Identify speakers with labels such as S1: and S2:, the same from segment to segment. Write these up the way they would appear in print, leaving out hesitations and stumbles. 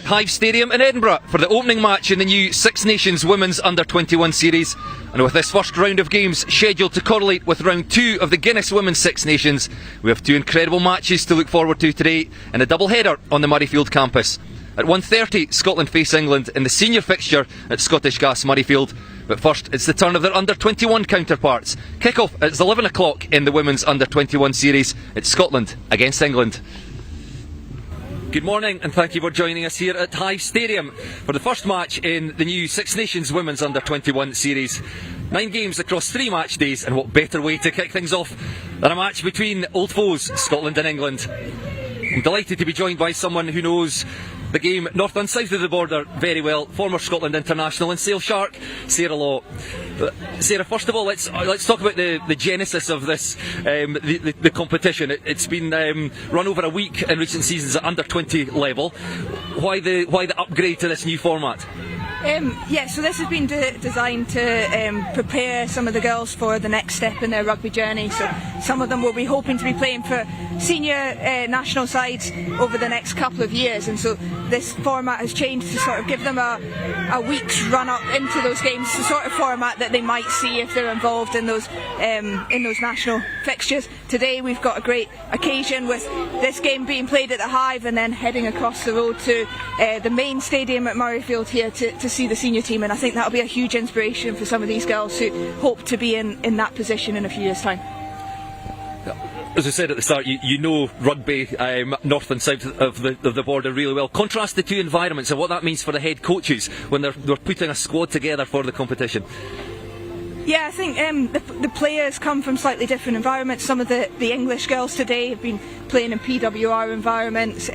S1: Hive Stadium in Edinburgh for the opening match in the new Six Nations Women's Under-21 series. And with this first round of games scheduled to correlate with round 2 of the Guinness Women's Six Nations, we have 2 incredible matches to look forward to today in a double-header on the Murrayfield campus. At 1:30, Scotland face England in the senior fixture at Scottish Gas Murrayfield. But first, it's the turn of their Under-21 counterparts. Kick-off at 11 o'clock in the Women's Under-21 series. It's Scotland against England. Good morning and thank you for joining us here at Hive Stadium for the first match in the new Six Nations Women's Under-21 series. 9 games across 3 match days, and what better way to kick things off than a match between old foes, Scotland and England. I'm delighted to be joined by someone who knows the game north and south of the border very well, former Scotland international and Sale Shark, Sarah Law. Sarah, first of all, let's talk about the genesis of this, the competition. It's been run over a week in recent seasons at under 20 level. Why the upgrade to this new format?
S2: So this has been designed to prepare some of the girls for the next step in their rugby journey. So some of them will be hoping to be playing for senior national sides over the next couple of years, and so this format has changed to sort of give them a week's run up into those games, the sort of format that they might see if they're involved in those national fixtures. Today we've got a great occasion with this game being played at the Hive and then heading across the road to the main stadium at Murrayfield here to see the senior team, and I think that'll be a huge inspiration for some of these girls who hope to be in that position in a few years' time.
S1: As I said at the start, you know rugby north and south of the border really well. Contrast the two environments and what that means for the head coaches when they're putting a squad together for the competition.
S2: Yeah, I think the players come from slightly different environments. Some of the English girls today have been playing in PWR environments,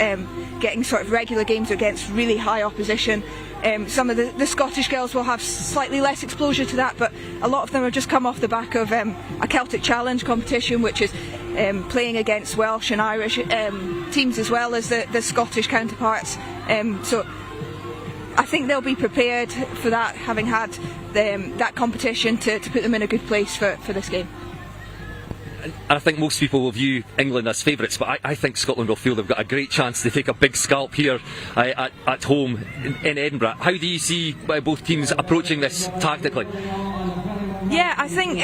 S2: getting sort of regular games against really high opposition. Some of the Scottish girls will have slightly less exposure to that, but a lot of them have just come off the back of a Celtic Challenge competition, which is playing against Welsh and Irish teams as well as the Scottish counterparts. So I think they'll be prepared for that, having had that competition to put them in a good place for this game.
S1: And I think most people will view England as favourites, but I think Scotland will feel they've got a great chance to take a big scalp here at home in Edinburgh. How do you see both teams approaching this tactically?
S2: Yeah, I think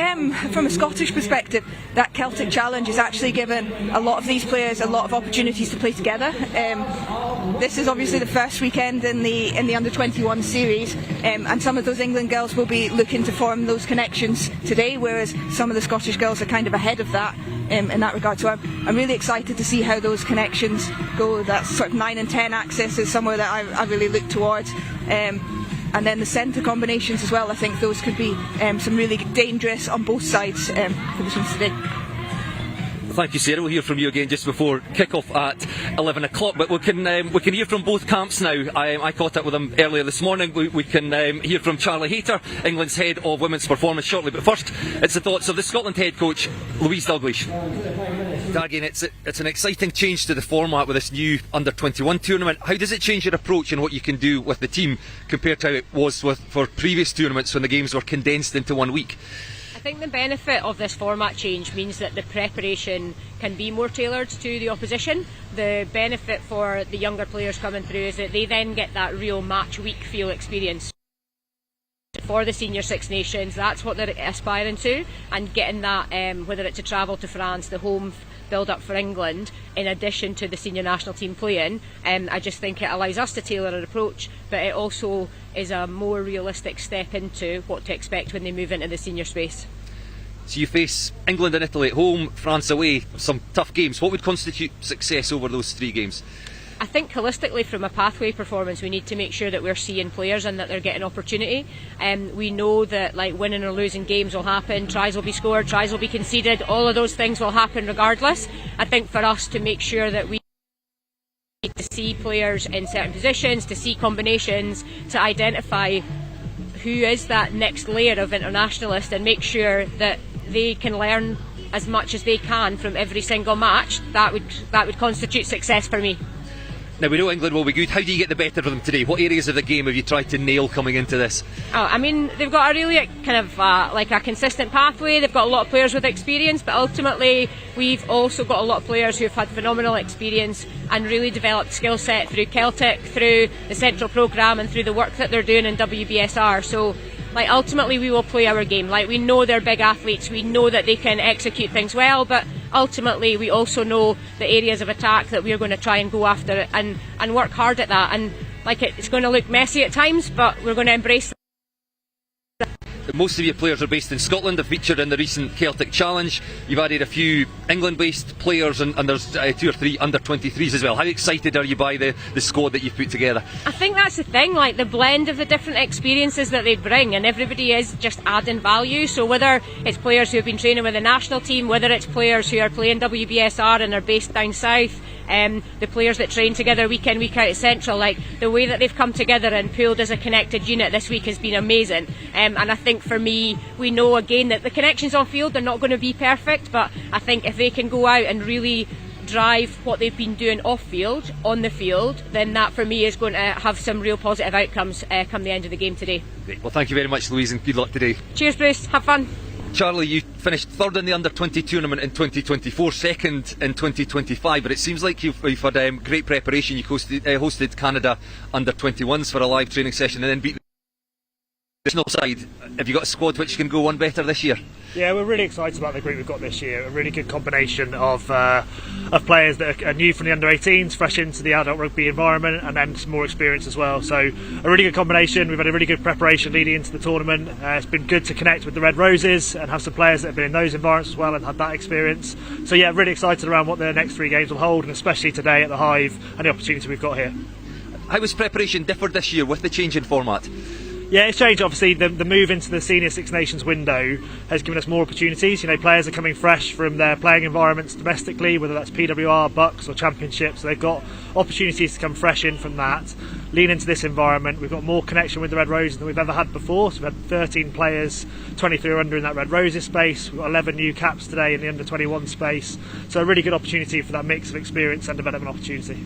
S2: from a Scottish perspective, that Celtic Challenge has actually given a lot of these players a lot of opportunities to play together. This is obviously the first weekend in the Under-21 series, and some of those England girls will be looking to form those connections today, whereas some of the Scottish girls are kind of ahead of that in that regard. So I'm really excited to see how those connections go. That sort of 9 and 10 axis is somewhere that I really look towards. And then the centre combinations as well, I think those could be some really dangerous on both sides for this one today.
S1: Thank you, Sarah. We'll hear from you again just before kick-off at 11 o'clock, but we can hear from both camps now. I caught up with them earlier this morning. We can hear from Charlie Hayter, England's head of women's performance, shortly, but first it's the thoughts of the Scotland head coach, Louise Dalglish. Again, it's an exciting change to the format with this new Under-21 tournament. How does it change your approach and what you can do with the team compared to how it was for previous tournaments when the games were condensed into 1 week?
S3: I think the benefit of this format change means that the preparation can be more tailored to the opposition. The benefit for the younger players coming through is that they then get that real match week feel experience. For the senior Six Nations, that's what they're aspiring to, and getting that, whether it's a travel to France, the home build up for England, in addition to the senior national team playing, I just think it allows us to tailor our approach, but it also is a more realistic step into what to expect when they move into the senior space.
S1: So you face England and Italy at home, France away, some tough games. What would constitute success over those 3 games?
S3: I think holistically from a pathway performance we need to make sure that we're seeing players and that they're getting opportunity. We know that winning or losing games will happen, tries will be scored, tries will be conceded, all of those things will happen regardless. I think for us to make sure that we need to see players in certain positions, to see combinations, to identify who is that next layer of internationalist and make sure that they can learn as much as they can from every single match, that would constitute success for me.
S1: Now we know England will be good. How do you get the better of them today? What areas of the game have you tried to nail coming into this?
S3: I mean, they've got a really kind of like a consistent pathway. They've got a lot of players with experience, but ultimately we've also got a lot of players who've had phenomenal experience and really developed skill set through Celtic, through the Central Programme and through the work that they're doing in WBSR. So like ultimately we will play our game. Like we know they're big athletes, we know that they can execute things well, but ultimately we also know the areas of attack that we're going to try and go after and work hard at that. And like it's going to look messy at times, but we're going to embrace that.
S1: Most of your players are based in Scotland, have featured in the recent Celtic Challenge. You've added a few England-based players and there's 2 or 3 under-23s as well. How excited are you by the squad that you've put together?
S3: I think that's the thing, like the blend of the different experiences that they bring, and everybody is just adding value. So whether it's players who have been training with the national team, whether it's players who are playing WBSR and are based down south, the players that train together week in, week out at Central, like the way that they've come together and pulled as a connected unit this week has been amazing. And I think for me, we know again that the connections on field, they're not going to be perfect, but I think if they can go out and really drive what they've been doing off field, on the field, then that for me is going to have some real positive outcomes come the end of the game today.
S1: Great. Well, thank you very much, Louise, and good luck today.
S3: Cheers, Bruce. Have fun.
S1: Charlie, you finished third in the under-20 tournament in 2024, second in 2025, but it seems like you've had great preparation. You hosted Canada under-21s for a live training session and then beat the national side. Have you got a squad which can go one better this year?
S4: Yeah, we're really excited about the group we've got this year. A really good combination of players that are new from the under-18s, fresh into the adult rugby environment, and then some more experience as well. So a really good combination. We've had a really good preparation leading into the tournament. It's been good to connect with the Red Roses and have some players that have been in those environments as well and had that experience. So yeah, really excited around what the next 3 games will hold, and especially today at the Hive and the opportunity we've got here.
S1: How has preparation differed this year with the change in format?
S4: Yeah, it's changed. Obviously, the move into the Senior Six Nations window has given us more opportunities. You know, players are coming fresh from their playing environments domestically, whether that's PWR, Bucks or Championships. So they've got opportunities to come fresh in from that, lean into this environment. We've got more connection with the Red Roses than we've ever had before. So we've had 13 players, 23 or under in that Red Roses space. We've got 11 new caps today in the under-21 space. So a really good opportunity for that mix of experience and development opportunity.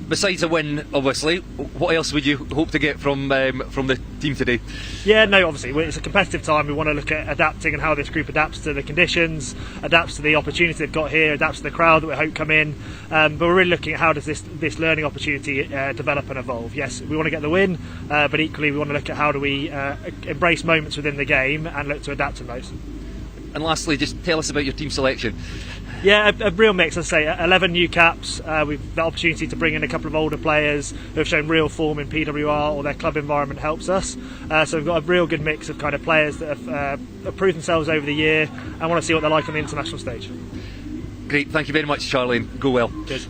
S1: Besides a win, obviously, what else would you hope to get from the team today?
S4: Yeah, no, obviously, it's a competitive time. We want to look at adapting and how this group adapts to the conditions, adapts to the opportunity they've got here, adapts to the crowd that we hope come in. But we're really looking at how does this learning opportunity develop and evolve. Yes, we want to get the win, but equally we want to look at how do we embrace moments within the game and look to adapt to those.
S1: And lastly, just tell us about your team selection.
S4: Yeah, a real mix. As I say, 11 new caps. We've the opportunity to bring in a couple of older players who have shown real form in PWR or their club environment helps us. So we've got a real good mix of kind of players that have proved themselves over the year and want to see what they're like on the international stage.
S1: Great, thank you very much, Charlie, and go well.
S4: Cheers.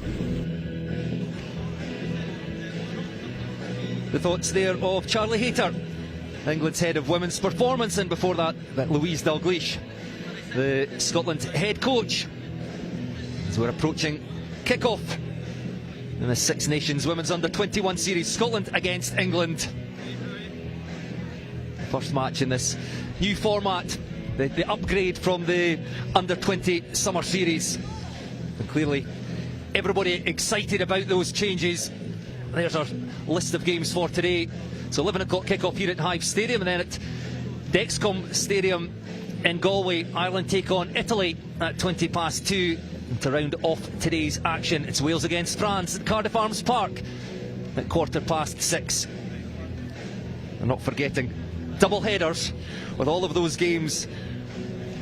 S1: The thoughts there of Charlie Hayter, England's head of women's performance, and before that Louise Dalgleish, the Scotland head coach. As we're approaching kick-off in the Six Nations Women's Under-21 series, Scotland against England. First match in this new format, the upgrade from the Under-20 Summer Series. And clearly everybody excited about those changes. There's our list of games for today. So 11 o'clock kick-off here at Hive Stadium, and then at Dexcom Stadium in Galway, Ireland take on Italy at 2:20. And to round off today's action, it's Wales against France at Cardiff Arms Park at 6:15. And not forgetting double headers with all of those games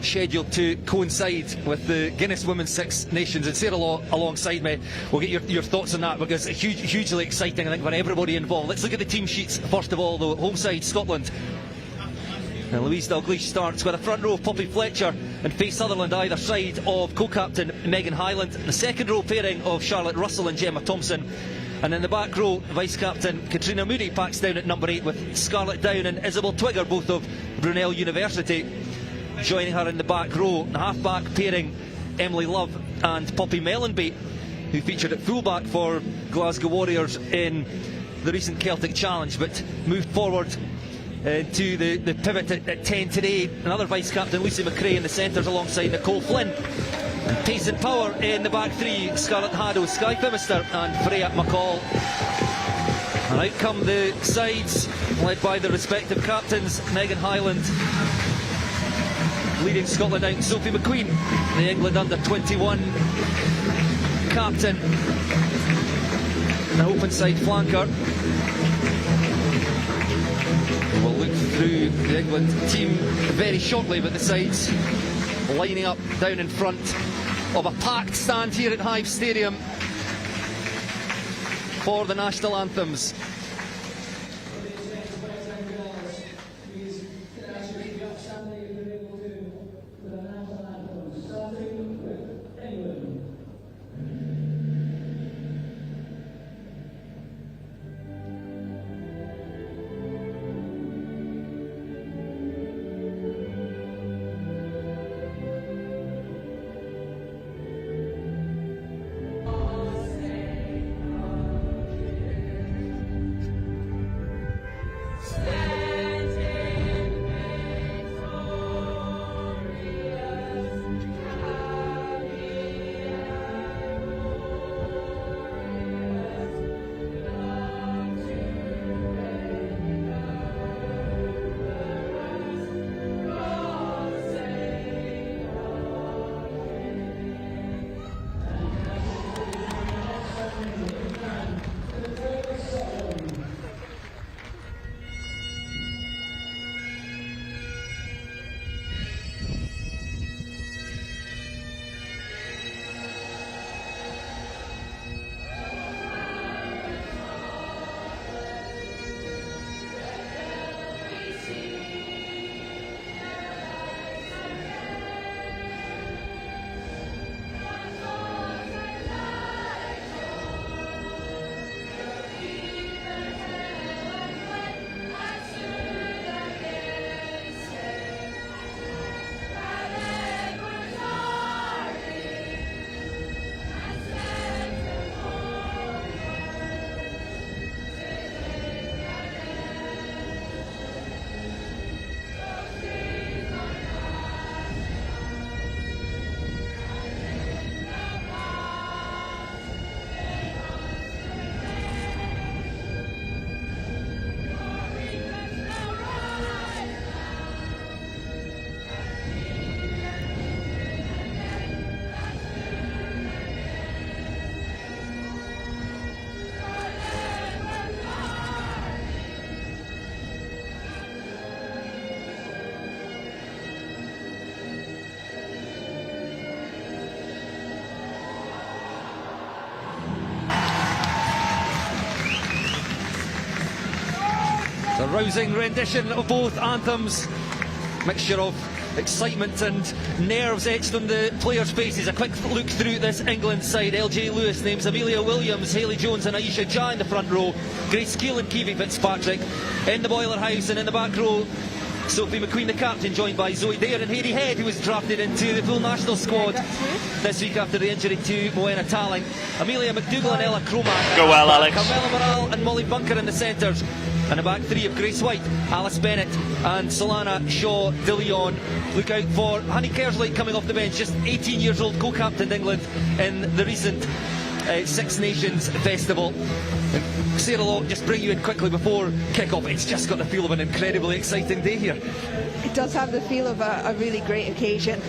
S1: scheduled to coincide with the Guinness Women's Six Nations. And Sarah Law alongside me, we'll get your thoughts on that, because it's hugely exciting, I think, for everybody involved. Let's look at the team sheets first of all, though. Home side Scotland. And Louise Dalgleish starts with a front row of Poppy Fletcher and Faye Sutherland either side of co-captain Megan Hyland. The second row pairing of Charlotte Russell and Gemma Thompson. And in the back row, vice-captain Katrina Moody packs down at number 8 with Scarlett Down and Isabel Twigger, both of Brunel University, joining her in the back row. The half-back pairing, Emily Love and Poppy Mellenby, who featured at full-back for Glasgow Warriors in the recent Celtic Challenge, but moved forward to the pivot at 10 today. Another vice-captain, Lucy McRae, in the centres alongside Nicole Flynn. And pace and power in the back three, Scarlett Haddo, Skye Phimister and Freya McCall. And out come the sides, led by the respective captains. Megan Hyland leading Scotland out, Sophie McQueen, the England under-21 captain, the open side flanker. We'll look through the England team very shortly, but the sides lining up down in front of a packed stand here at Hive Stadium for the national anthems. A rousing rendition of both anthems, mixture of excitement and nerves etched on the players' faces. A quick look through this England side. LJ Lewis names Amelia Williams, Hayley Jones and Aisha Jha in the front row. Grace Keele and Kiwi Fitzpatrick in the boiler house, and in the back row Sophie McQueen, the captain, joined by Zoe Dare and Hayley Head, who was drafted into the full national squad this week after the injury to Moena Talling. Amelia McDougall and Ella Cromack.
S5: Go well, Alex.
S1: Carmela Morale and Molly Bunker in the centres. And a back three of Grace White, Alice Bennett and Solana Shaw de Leon. Look out for Honey Kerslake coming off the bench, just 18 years old, co-captained England in the recent Six Nations Festival. And Sarah Locke, just bring you in quickly before kick-off. It's just got the feel of an incredibly exciting day here.
S2: It does have the feel of a really great occasion.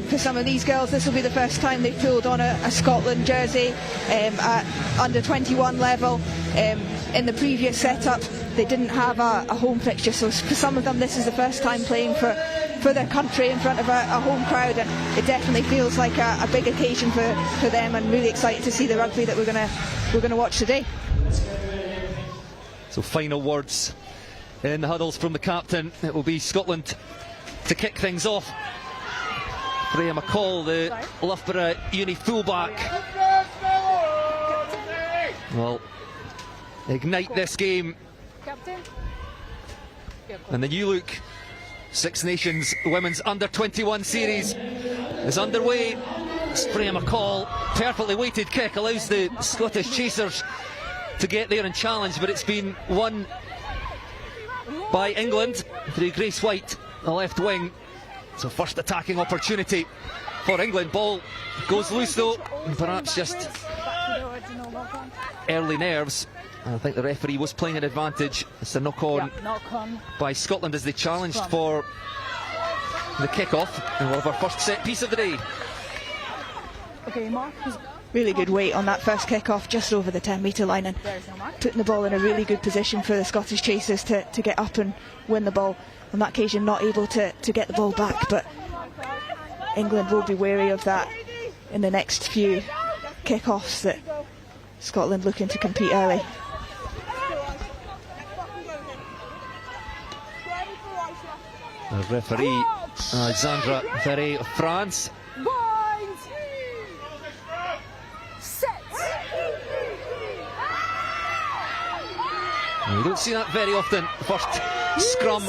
S2: For some of these girls, this will be the first time they've pulled on a Scotland jersey at under-21 level. In the previous setup, they didn't have a home fixture, so for some of them this is the first time playing for their country in front of a home crowd, and it definitely feels like a big occasion for them, and really excited to see the rugby that we're gonna watch today.
S1: So final words in the huddles from the captain. It will be Scotland to kick things off. Freya McCall, the Loughborough Uni fullback, will ignite this game. And the new look Six Nations Women's Under-21 series is underway. Freya McCall, perfectly weighted kick, allows the Scottish chasers to get there and challenge, but it's been won by England through Grace White, the left wing. So first attacking opportunity for England. Ball goes loose though, and perhaps just early nerves. I think the referee was playing an advantage. It's a knock-on by Scotland as they challenged for the kick-off, and we'll have our first set piece of the day.
S2: Okay, Mark. Really good weight on that first kick-off, just over the 10-metre line, and putting the ball in a really good position for the Scottish chasers to get up and win the ball. On that occasion, not able to get the ball back, but England will be wary of that in the next few kick-offs, that Scotland looking to compete early.
S1: The referee, Alexandra Ferret of France. You don't see that very often. First scrum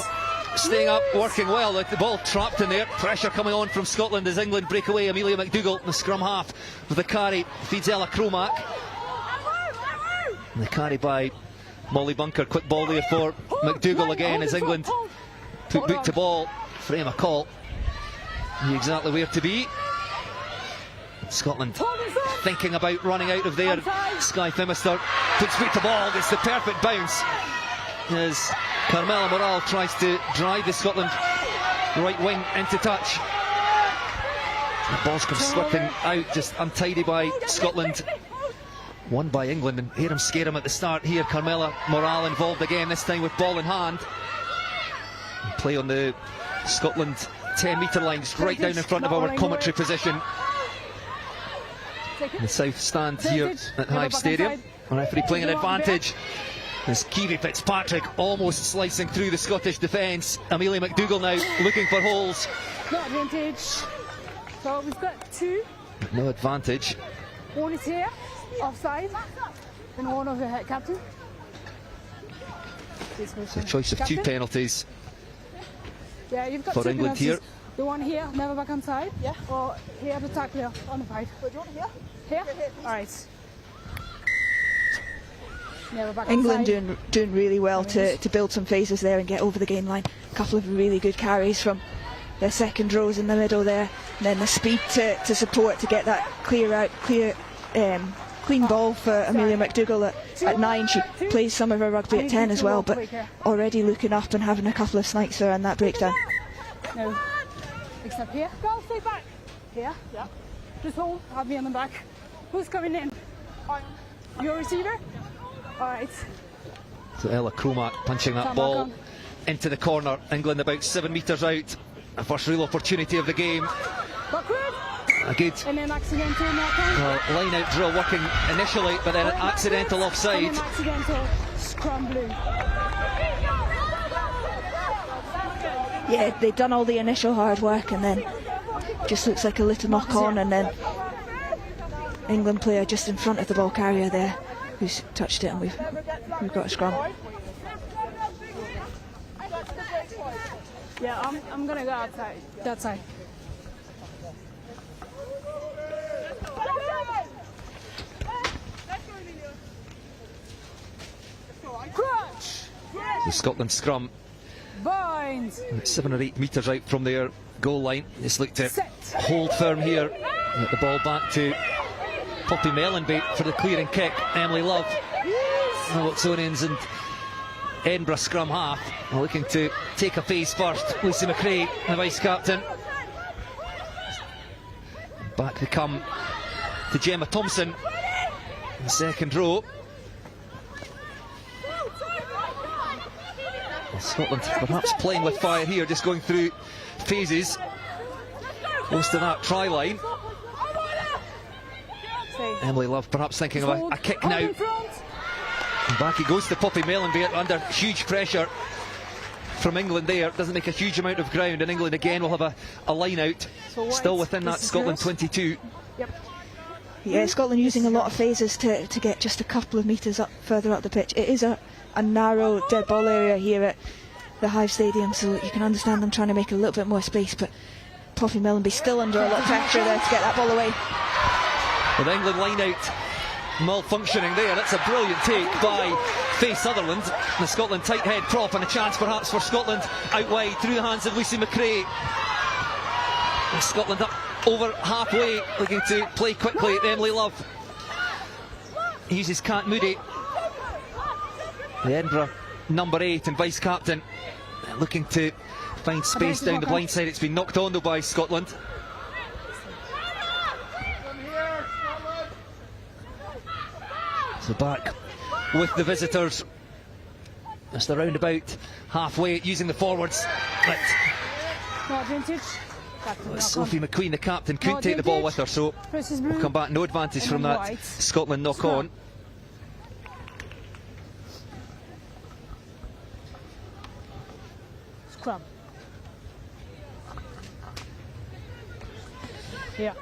S1: staying up, working well. The ball trapped in there. Pressure coming on from Scotland as England break away. Amelia McDougall in the scrum half with the carry. Feeds Ella Cromack. And the carry by Molly Bunker. Quick ball there for McDougall again as England put boot to ball. Frame a call. Knew exactly where to be. Scotland thinking about running out of there. Skye Phimister puts boot to ball, gets the perfect bounce as Carmela Morale tries to drive the Scotland right wing into touch. The balls come slipping out, just untidy by Scotland. Won by England, and hear him scare him at the start here. Carmela Morale involved again, this time with ball in hand. And play on the Scotland 10-metre line, just right down in front of our commentary position. The south stand here at Hive Stadium. The referee playing an advantage as Kiwi Fitzpatrick almost slicing through the Scottish defence. Amelia McDougall now looking for holes.
S5: No advantage. So we've got two.
S1: No advantage.
S5: One is here, offside, and one over here, captain.
S1: It's a choice of two penalties.
S5: Yeah, you've got
S1: for
S5: two
S1: England
S5: penalties.
S1: here.
S5: The one here, never back on side. Yeah. Or here, the tackle on the pipe. What do you want here? Here? Alright. Never back
S2: England
S5: on side.
S2: doing really well to build some phases there and get over the game line. A couple of really good carries from their second rows in the middle there. And then the speed to support to get that clean ball for Amelia McDougall at 9. She plays some of her rugby at 10 as well, but already looking up and having a couple of snipes there on that breakdown.
S5: No. Except here. Go, stay back. Here? Yeah. Just hold, have me on the back. Who's coming in? Your receiver? Alright.
S1: So Ella Cromack punching that ball into the corner. England about 7 metres out. A first real opportunity of the game.
S5: Backward.
S1: A good
S5: and then accidental knock-on.
S1: line out drill working initially, but then an accidental offside.
S5: And then accidental scrum blue.
S2: Yeah, they've done all the initial hard work, and then just looks like a little knock-on, and then England player just in front of the ball carrier there, who's touched it, and we've got a scrum.
S5: Yeah, I'm gonna go outside. That side. Crutch.
S1: The Scotland scrum.
S5: Bind.
S1: 7 or 8 metres out from their goal line. Just look to hold firm here. Get the ball back to Poppy Mellenby for the clearing kick. Emily Love, Watsonians and Edinburgh scrum half looking to take a pace first. Lucy McRae, the vice captain. Back they come to Gemma Thompson in the second row. Scotland perhaps playing with fire here, just going through phases close to that try line. Emily Love perhaps thinking of a kick now. And back it goes to Poppy Mellenby under huge pressure from England there. Doesn't make a huge amount of ground, and England again will have a line out. Still within that Scotland 22.
S5: Yep.
S2: Yeah, Scotland using a lot of phases to get just a couple of metres further up the pitch. It is a narrow dead ball area here at the Hive Stadium, so you can understand them trying to make a little bit more space, but Poppy Mellenby still under a lot of pressure there to get that ball away.
S1: With England line out malfunctioning there, that's a brilliant take by Faye Sutherland. The Scotland tight head prop, and a chance perhaps for Scotland out wide through the hands of Lucy McRae. And Scotland up over halfway, looking to play quickly. Emily Love uses Kat Moody, the Edinburgh number 8 and vice captain, looking to find space down the blind side. It's been knocked on though by Scotland. So back with the visitors, just around about halfway, using the forwards. But Sophie McQueen, the captain, couldn't take the ball with her, so we'll come back. No advantage from that Scotland knock on.
S5: Scrum. Yeah.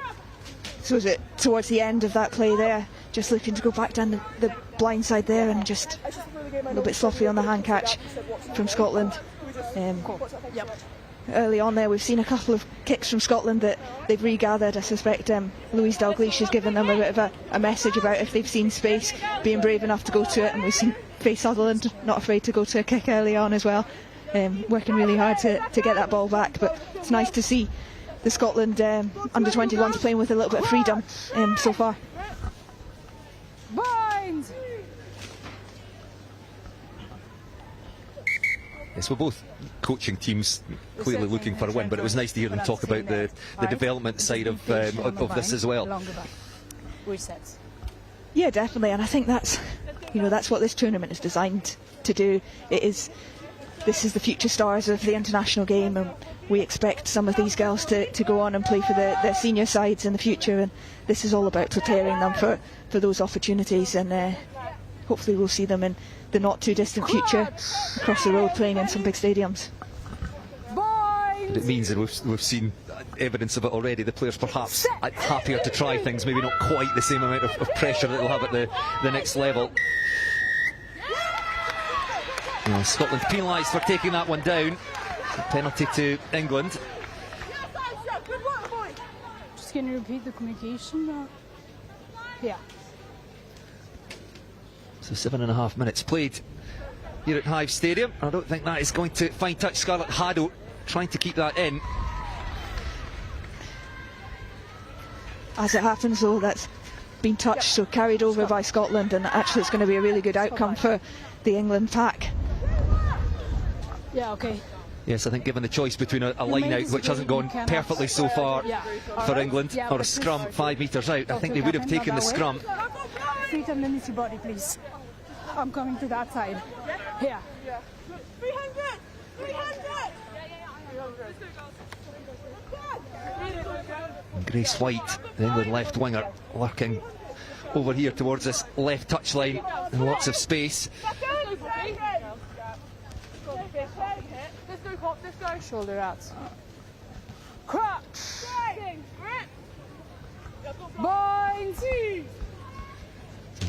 S2: So is it towards the end of that play there, just looking to go back down the blind side there, and just a little bit sloppy on the hand catch from Scotland. Early on there we've seen a couple of kicks from Scotland that they've regathered. I suspect Louise Dalgleish has given them a bit of a message about, if they've seen space, being brave enough to go to it, and we've seen Faith Sutherland not afraid to go to a kick early on as well, working really hard to get that ball back. But it's nice to see the Scotland under 21s playing with a little bit of freedom so far.
S5: Bind!
S1: Yes, we're both coaching teams clearly looking for a win, but it was nice to hear them talk about the development side of this as well.
S5: Resets.
S2: Yeah, definitely, and I think that's what this tournament is designed to do. This is the future stars of the international game, and we expect some of these girls to go on and play for their senior sides in the future, and this is all about preparing them for those opportunities, and hopefully we'll see them in the not too distant future across the road playing in some big stadiums.
S1: But it means, and we've seen evidence of it already, the players perhaps happier to try things, maybe not quite the same amount of pressure that they'll have at the next level. Scotland penalised for taking that one down. Penalty to England.
S5: Just can you repeat the communication? Yeah.
S1: So 7.5 minutes played here at Hive Stadium. I don't think that is going to find touch. Scarlett Haddo trying to keep that in.
S2: As it happens though, that's been touched, so carried over by Scotland, and actually it's going to be a really good outcome for the England pack.
S5: Yeah, okay.
S1: Yes, I think given the choice between a line out, which hasn't gone perfectly so far for England, or a scrum 5 metres out, I think they would have taken the scrum.
S5: Feet underneath your body, please. I'm coming to that side. Here.
S6: 300! 300!
S1: Grace White, the England left winger, lurking over here towards this left touchline, and lots of space.
S5: Shoulder out. Crutch! Bind!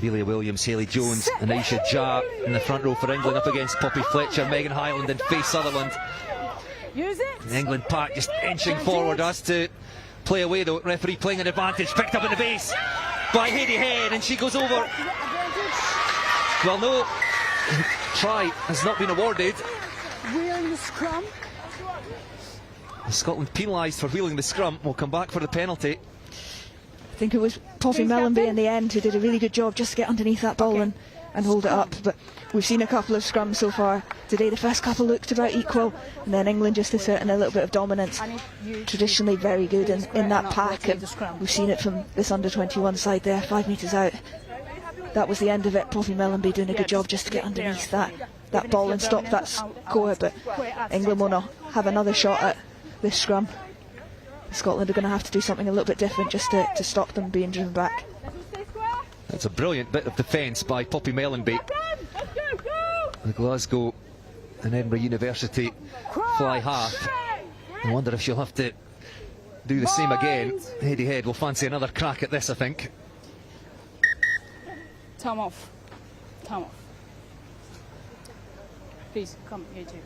S1: Belia Williams, Hayley Jones and Aisha Jah in the front row for England, up against Poppy Fletcher, Megan Hyland and Faith Sutherland.
S5: Use it!
S1: The England pack just inching forward, has to play away though. Referee playing an advantage, picked up in the base by Hayley Head, and she goes over. Well, no, try has not been awarded.
S5: Wheeling the scrum.
S1: Scotland penalised for wheeling the scrum. We'll come back for the penalty.
S2: I think it was Poppy Mellenby in the end who did a really good job just to get underneath that ball and hold it up. But we've seen a couple of scrums so far today. The first couple looked about equal, and then England just asserting a little bit of dominance. Traditionally very good in that pack, and we've seen it from this under 21 side there, 5 metres out. That was the end of it. Poppy Mellenby doing a good job just to get underneath that ball and stop that score. But England will not have another shot at this scrum. Scotland are going to have to do something a little bit different just to stop them being driven back.
S1: That's a brilliant bit of defence by Poppy Mellenby. The Glasgow and Edinburgh University fly half. I wonder if she'll have to do the same again. Hayley Head will fancy another crack at this, I think.
S5: Time off. Time off. Please, come here too.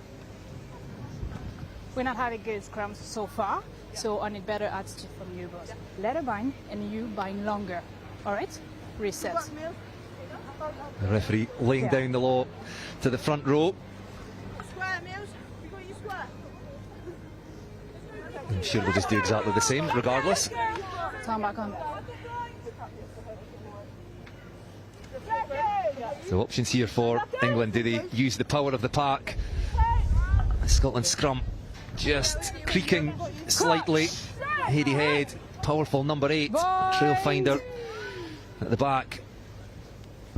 S5: We're not having good scrums so far, so I need better attitude from you both. Let her bind, and you bind longer. Alright? Reset.
S1: The referee laying down the law to the front row.
S6: Square, Mills. We got you square.
S1: I'm sure we'll just do exactly the same, regardless.
S5: Time back on.
S1: So options here for England. Do they use the power of the pack? Scotland scrum just creaking slightly. Heady head, powerful number 8, trail finder at the back.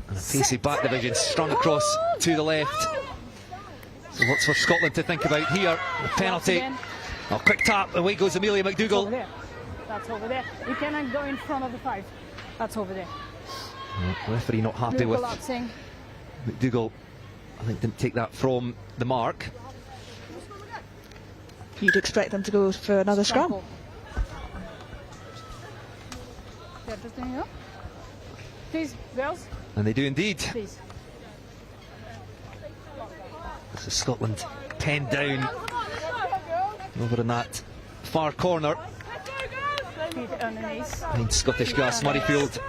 S1: And a pacey back division strung across to the left. So lots for Scotland to think about here. The penalty. Oh, quick tap, away goes Amelia McDougall.
S5: Over there. That's over there. You cannot go in front of the 5. That's over there.
S1: Referee not happy with
S5: collapsing.
S1: McDougall. I think didn't take that from the mark.
S2: You'd expect them to go for another scrum.
S5: Yeah, just doing it. Please, girls.
S1: And they do indeed.
S5: Please.
S1: This is Scotland penned down over in that far corner
S5: Feet underneath.
S1: behind Scottish Gas Murrayfield.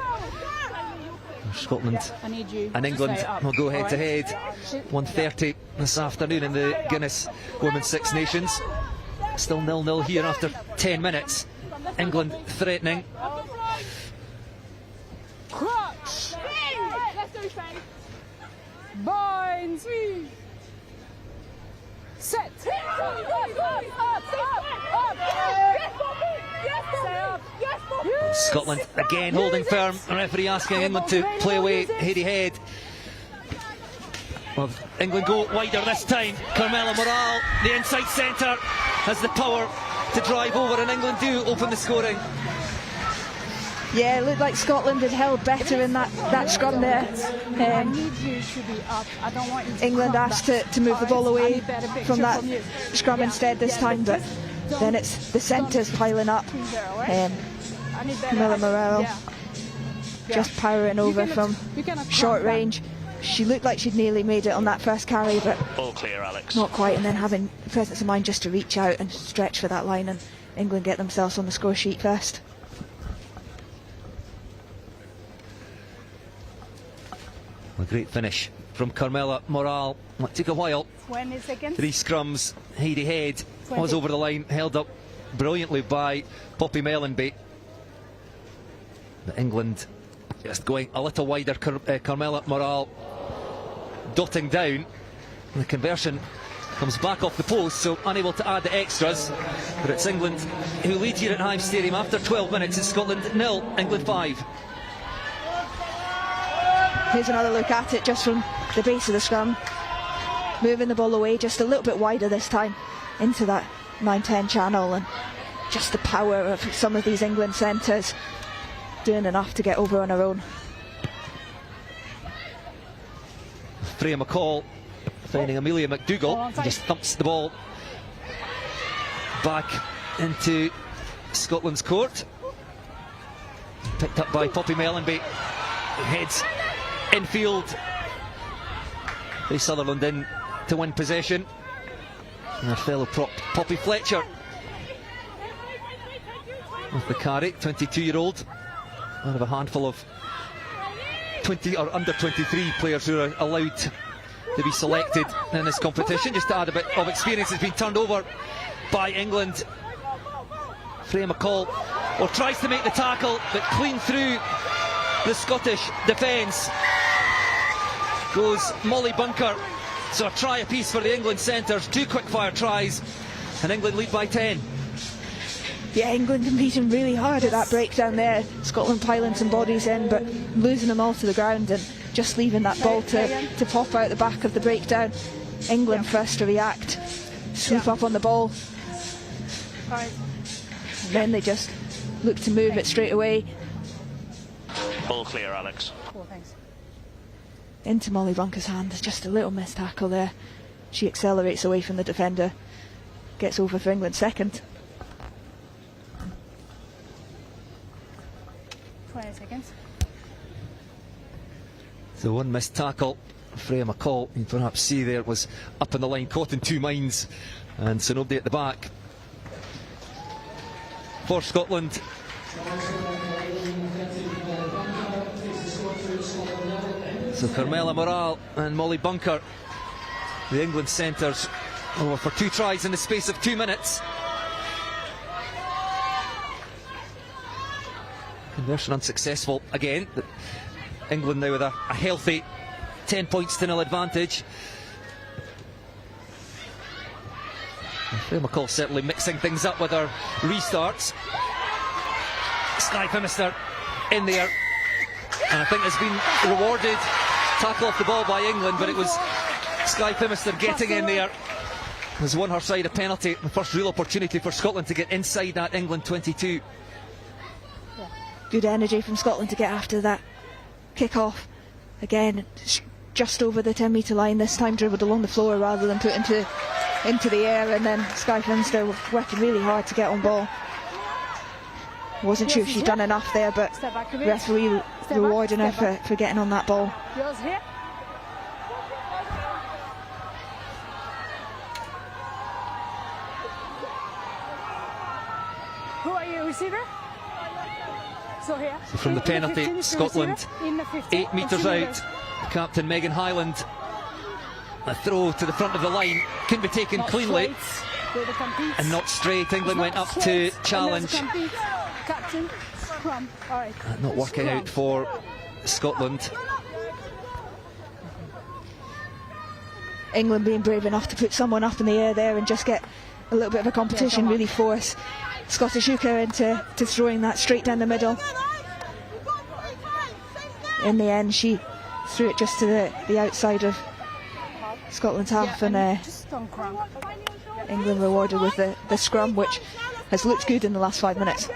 S1: Scotland
S5: I need you
S1: and
S5: to
S1: England
S5: stay up,
S1: will go head to
S5: alright?
S1: head 1:30 this afternoon in the Guinness Women's Six Nations. Still 0-0 here after 10 minutes. England threatening.
S5: Crutch. Bind. Set.
S1: Scotland again holding firm. The referee asking England to play away heady head. Well, England go wider this time. Carmela Morale, the inside centre, has the power to drive over, and England do open the scoring.
S2: Yeah, it looked like Scotland had held better in that scrum there.
S5: I need you to be up. I don't want you to
S2: England
S5: come
S2: asked
S5: back.
S2: to move the ball away
S5: I need better picture
S2: from that
S5: you.
S2: scrum
S5: Yeah.
S2: instead this time, but then it's the centres piling up.
S5: I need better
S2: Camilla
S5: action.
S2: Morel
S5: Yeah.
S2: just powering over from
S5: You cannot come
S2: short
S5: back.
S2: range. She looked like she'd nearly made it on that first carry, but
S7: All clear, Alex.
S2: not quite, and then having the presence of mind just to reach out and stretch for that line, and England get themselves on the score sheet first.
S1: A great finish from Carmela Morale. It took a while.
S5: 20 seconds.
S1: 3 scrums, heady head, was
S5: 20.
S1: over the line, held up brilliantly by Poppy Mellenby. But England just going a little wider. Carmela Morale dotting down. The conversion comes back off the post, so unable to add the extras. But it's England who lead here at Hive Stadium after 12 minutes. It's Scotland 0, England 5.
S2: Here's another look at it just from the base of the scrum. Moving the ball away just a little bit wider this time into that 9-10 channel, and just the power of some of these England centres doing enough to get over on her own.
S1: Freya McCall finding Amelia McDougall, just thumps the ball back into Scotland's court. Picked up by Poppy Mellenby, heads infield. Ray Sutherland in to win possession. And her fellow prop Poppy Fletcher with the carry, 22-year-old. One of a handful of 20 or under 23 players who are allowed to be selected in this competition. Just to add a bit of experience, has been turned over by England. Freya McCall tries to make the tackle, but clean through the Scottish defence goes Molly Bunker. So a try apiece for the England centres, 2 quick-fire tries, and England lead by 10.
S2: Yeah, England competing really hard at that breakdown there. Scotland piling some bodies in, but losing them all to the ground and just leaving that ball to pop out the back of the breakdown. England first to react, swoop up on the ball, and then they just look to move it straight away.
S7: All clear, Alex.
S5: Cool, thanks.
S2: Into Molly Bunker's hand. Just a little missed tackle there. She accelerates away from the defender, gets over for England second.
S5: 20 seconds.
S1: So one missed tackle. Freya McCall, you can perhaps see there, was up in the line, caught in 2 minds, and so nobody at the back for Scotland. So Carmela Morale and Molly Bunker, the England centres, were for 2 tries in the space of 2 minutes. Conversion unsuccessful again. But England now with a healthy 10 points to 0 advantage. Phil McCall certainly mixing things up with her restarts. Sky Phimister in there, and I think has been rewarded. Tackle off the ball by England, but it was Sky Phimister getting in there. Has won her side a penalty. The first real opportunity for Scotland to get inside that England 22.
S2: Good energy from Scotland to get after that kick-off. Again, just over the 10-metre line, this time dribbled along the floor rather than put into the air, and then Sky Phimister working really hard to get on ball. Wasn't sure if she'd done enough there, but referee rewarding her for getting on that ball.
S5: Yours here. Who are you, receiver? So here.
S1: So from the penalty, Scotland 8 metres out. Captain Megan Hyland. A throw to the front of the line, couldn't be taken cleanly and not straight. England went up to challenge. Not working out for Scotland.
S2: England being brave enough to put someone up in the air there and just get a little bit of a competition, really force Scottish hooker into throwing that straight down the middle. In the end, she threw it just to the outside of Scotland's half, and England rewarded with the scrum, which has looked good in the last 5 minutes.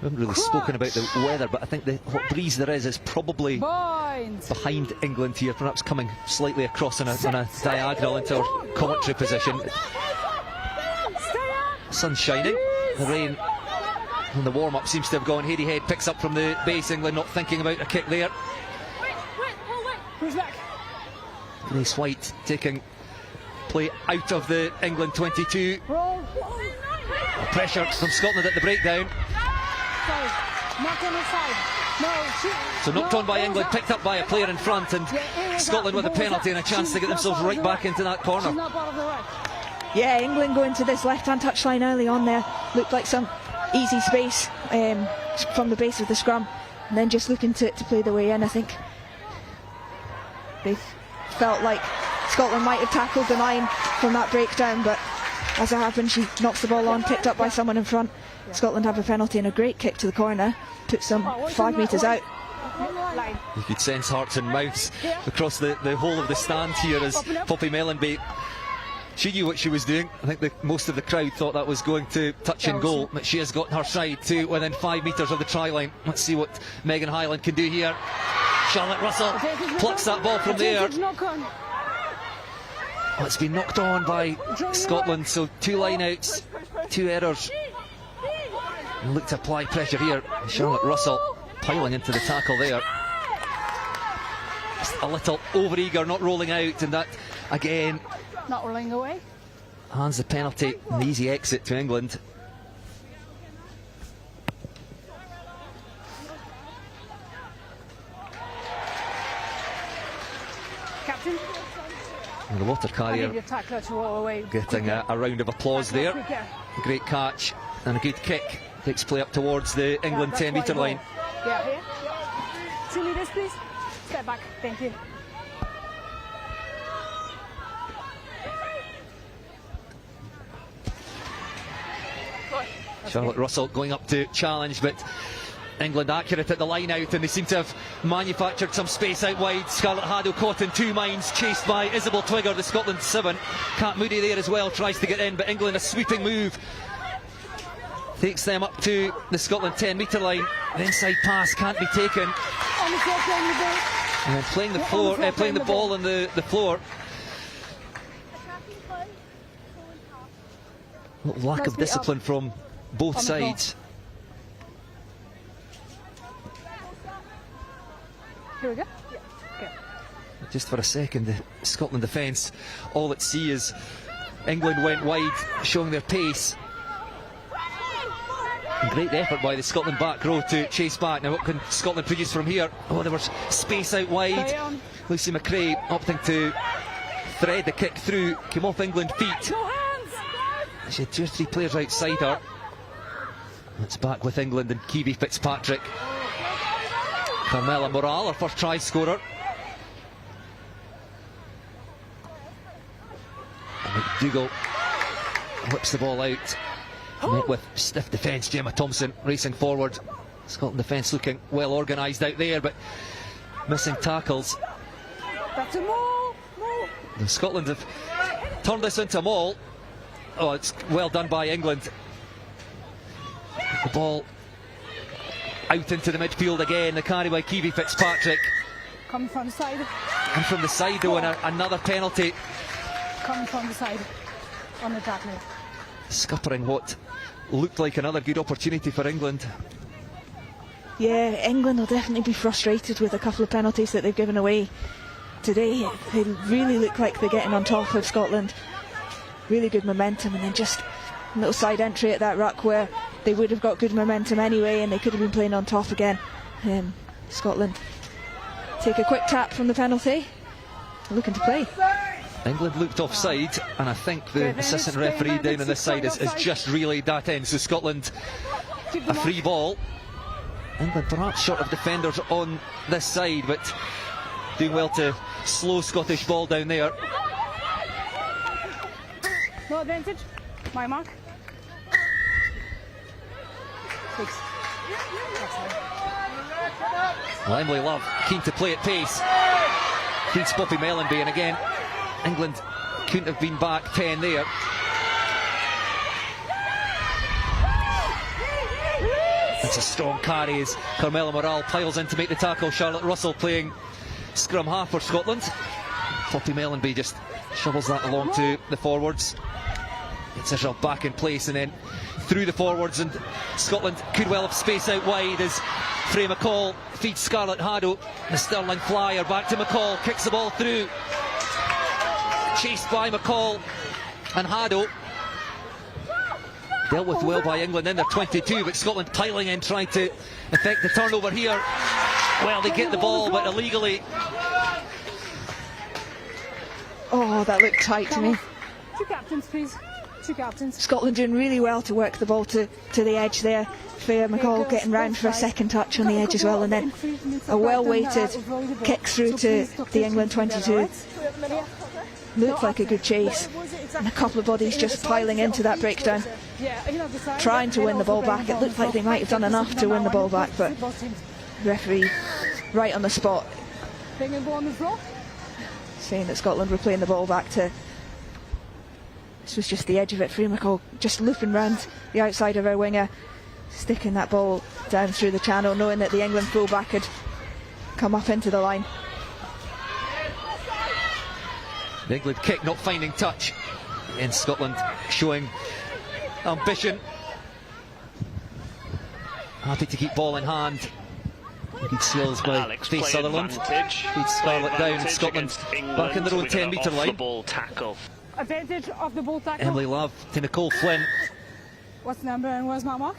S1: We haven't really spoken about the weather, but I think the hot breeze there is probably behind England here, perhaps coming slightly across on a diagonal into our commentary position. Sun shining, the rain and the warm-up seems to have gone head-to-head. Picks up from the base. England not thinking about a kick there. Grace White taking play out of the England 22. Pressure from Scotland at the breakdown. So knocked on by England, picked up by a player in front, and Scotland with a penalty and a chance to get themselves right back into that corner.
S2: Yeah, England going to this left-hand touchline early on there. Looked like some easy space from the base of the scrum, and then just looking to play the way in. I think they felt like Scotland might have tackled the line from that breakdown, but as it happened, she knocks the ball on, picked up by someone in front. Scotland have a penalty and a great kick to the corner, took some 5 metres out.
S1: You could sense hearts and mouths across the whole of the stand here as Poppy Mellenby, she knew what she was doing. I think most of the crowd thought that was going to touch and goal, but she has gotten her side to within 5 metres of the try line. Let's see what Megan Hyland can do here. Charlotte Russell plucks that ball from there. Oh, it's been knocked on by Scotland, so 2 line-outs, 2 errors. And look to apply pressure here. Charlotte Russell piling into the tackle there. Just a little over-eager, not rolling out, and that again
S5: not rolling away.
S1: hands the penalty and the easy exit to England.
S5: Captain.
S1: And the water carrier getting a round of applause there. Great catch and a good kick. Takes play up towards the England 10 metre line.
S5: Yeah, here. 2 metres, please. Step back. Thank you.
S1: Charlotte Russell going up to challenge, but England accurate at the line out, and they seem to have manufactured some space out wide. Scarlett Haddo caught in 2 minds, chased by Isabel Twigger, the Scotland 7. Kat Moody there as well, tries to get in, but England a sweeping move. Takes them up to the Scotland 10 metre line. The inside pass can't be taken. And playing the floor, playing the ball on the floor. Lack of discipline from both sides.
S5: Here we go. Okay.
S1: Just for a second, the Scotland defence, all at sea is England went wide, showing their pace. Great effort by the Scotland back row to chase back. Now what can Scotland produce from here? Oh, there was space out wide. Lucy McRae opting to thread the kick through, came off England feet. She had 2 or 3 players outside her. It's back with England and Kiwi Fitzpatrick. Carmela Morale, her first try scorer. And McDougall whips the ball out. Met with stiff defence. Gemma Thompson racing forward. Scotland defence looking well organised out there, but missing tackles.
S5: That's a maul.
S1: And Scotland have turned this into a maul. Oh, it's well done by England. The ball out into the midfield again. The carry by Kiwi Fitzpatrick.
S5: Coming from the side.
S1: And from the side though, and another penalty.
S5: Coming from the side on the tackler.
S1: Scuppering what looked like another good opportunity for England.
S2: Yeah, England will definitely be frustrated with a couple of penalties that they've given away today. They really look like they're getting on top of Scotland. Really good momentum, and then just a little side entry at that ruck where they would have got good momentum anyway and they could have been playing on top again. Scotland take a quick tap from the penalty, looking to play.
S1: England looked offside, and I think the assistant referee down on this side has just relayed that in. So Scotland a free ball. England perhaps short of defenders on this side, but doing well to slow Scottish ball down there.
S5: No advantage. My mark. 6.
S1: Well, Emily Love keen to play at pace. Feeds Poppy Mellenby, and again England couldn't have been back 10 there. It's a strong carry as Carmela Morale piles in to make the tackle. Charlotte Russell playing scrum half for Scotland. Poppy Mellenby just shovels that along to the forwards. Gets herself back in place and then through the forwards, and Scotland could well have space out wide as Freya McCall feeds Scarlett Haddo. The Stirling flyer back to McCall, kicks the ball through. Chased by McCall and Haddo. Dealt with well by England in their 22, but Scotland piling in, trying to effect the turnover here. Well, they get the ball, but illegally.
S2: Oh, that looked tight to me.
S5: 2 captains, please. 2 captains.
S2: Scotland doing really well to work the ball to the edge there. Freya McCall getting round for a second touch on the edge as well, and then a well-weighted kick through to the England 22. Looked like a good chase, and a couple of bodies just piling into that breakdown, trying to win the ball back. It looked like they might have done enough to win the ball back, but referee right on the spot saying that Scotland were playing the ball back to. This was just the edge of it. Freya McCall just looping round the outside of her winger, sticking that ball down through the channel, knowing that the England fullback had come up into the line.
S1: The England kick not finding touch, and Scotland showing ambition. Happy to keep ball in hand. Good skills by
S7: Alex
S1: Faith Sutherland. Feeds Scarlett down. Scotland back in their own 10-metre line.
S7: Tackle.
S5: Advantage of the ball tackle.
S1: Emily Love to Nicole Flynn.
S5: What's the number and where's my mark?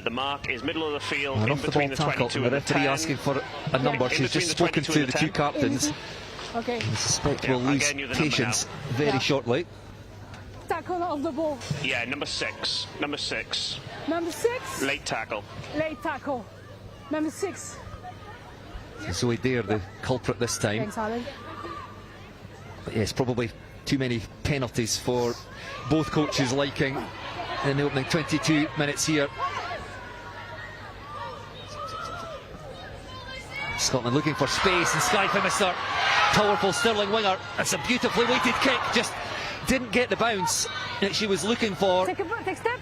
S7: The mark is middle of the field,
S1: And
S7: in
S1: off the
S7: between
S1: ball
S7: the
S1: tackle,
S7: 22
S1: and the
S7: and the
S1: referee
S7: 10.
S1: asking for a number. She's just spoken to the 2 captains.
S5: Okay.
S1: I suspect we'll lose
S7: again, you're the number
S1: patience
S7: now.
S1: very shortly.
S5: Tackle of the ball.
S7: Yeah, number 6. Number 6.
S5: Number 6.
S7: Late tackle.
S5: Late tackle. Number 6.
S1: So we dare the culprit this time.
S5: Thanks, Alan.
S1: But yes, probably too many penalties for both coaches' liking in the opening 22 minutes here. Scotland looking for space, and Skye Phimister, powerful Stirling winger. That's a beautifully weighted kick, just didn't get the bounce that she was looking for.
S5: Take step.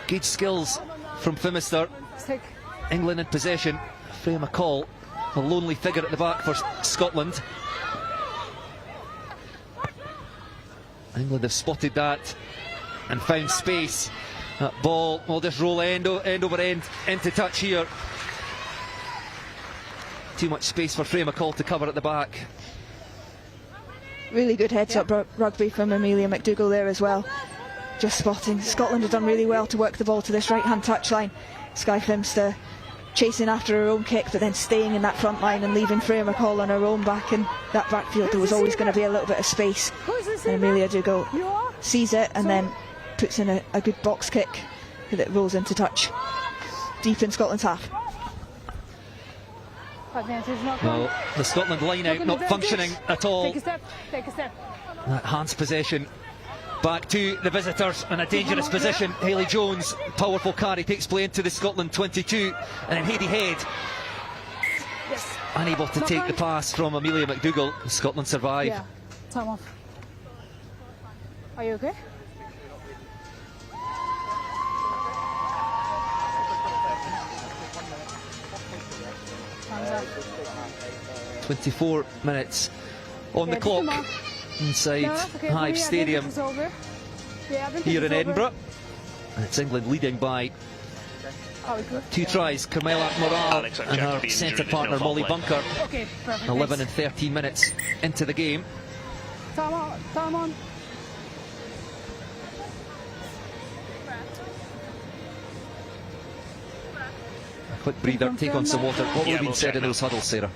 S1: Good skills from Phimister.
S5: Take.
S1: England in possession. Freya McCall, a lonely figure at the back for Scotland. England have spotted that and found space. That ball will just roll end over end into touch here. Too much space for Freya McCall to cover at the back.
S2: Really good heads-up rugby from Amelia McDougall there as well. Just spotting. Scotland have done really well to work the ball to this right-hand touchline. Skye Phimister chasing after her own kick, but then staying in that front line and leaving Freya McCall on her own back in that backfield. There was always going to be a little bit of space, and Amelia McDougall sees it and then puts in a good box kick that rolls into touch deep in Scotland's half.
S1: Well, the Scotland line out not functioning at all.
S5: Take a step, take a step.
S1: That hands possession back to the visitors in a dangerous position. Hayley Jones, powerful carry, takes play into the Scotland 22, and then Hayley Head unable to take the pass from Amelia McDougall. Scotland survive.
S5: Yeah, time off. Are you okay? Time's up.
S1: 24 minutes on the clock inside Hive Stadium here in Edinburgh. And it's England leading by 2 tries. Carmela Morale and her centre partner Molly Bunker. 11 and 13 minutes into the game.
S5: Time on, time on.
S1: A quick breather, take on some water. What would have been said in those huddles, Sarah?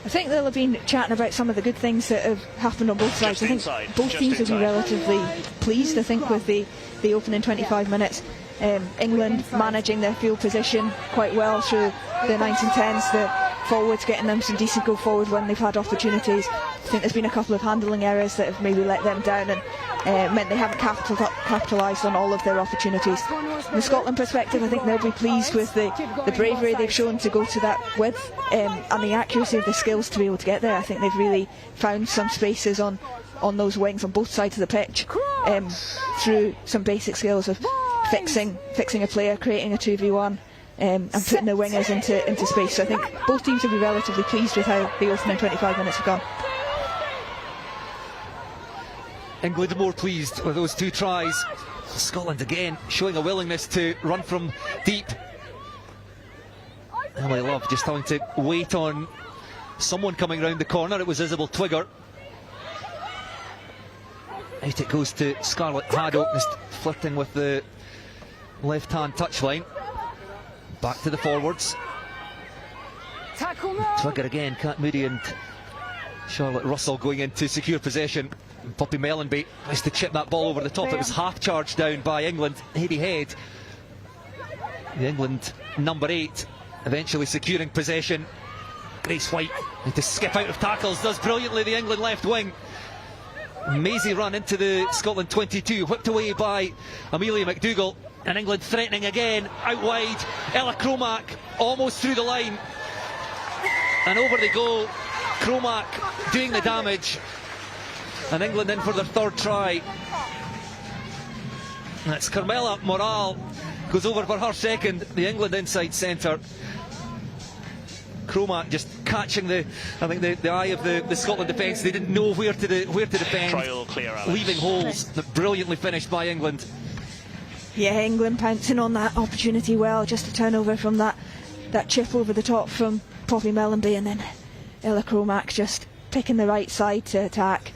S2: I think they'll have been chatting about some of the good things that have happened on both sides. I think both teams will be relatively pleased, I think, with the opening 25 minutes. England managing their field position quite well through the 9s and 10s, the forwards getting them some decent go forward when they've had opportunities. I think there's been a couple of handling errors that have maybe let them down and meant they haven't capitalised on all of their opportunities. From the Scotland perspective, I think they'll be pleased with the bravery they've shown to go to that width and the accuracy of the skills to be able to get there. I think they've really found some spaces on those wings on both sides of the pitch through some basic skills of fixing a player, creating a 2v1 and putting the wingers into space. So I think both teams will be relatively pleased with how the opening 25 minutes have gone.
S1: England more pleased with those 2 tries. Scotland again showing a willingness to run from deep. Emily Love just having to wait on someone coming round the corner. It was Isabel Twigger. Out it goes to Scarlett Haddo, just flirting with the left-hand touchline. Back to the forwards. Twigger again, Kat Moody and Charlotte Russell going in to secure possession. Poppy Mellenby has to chip that ball over the top. It was half charged down by England. Hayley Head, the England number 8, eventually securing possession. Grace White to skip out of tackles, does brilliantly, the England left wing. Mazy run into the Scotland 22, whipped away by Amelia McDougall, and England threatening again, out wide. Ella Cromack almost through the line, and over they go. Cromack doing the damage, and England in for their 3rd try. That's Carmela Morale goes over for her 2nd, the England inside centre. Cromack just catching the eye of the Scotland defence. They didn't know where to defend, leaving holes. Brilliantly finished by England.
S2: Yeah, England pouncing on that opportunity well, just a turnover from that chip over the top from Poppy Mellenby, and then Ella Cromack just picking the right side to attack,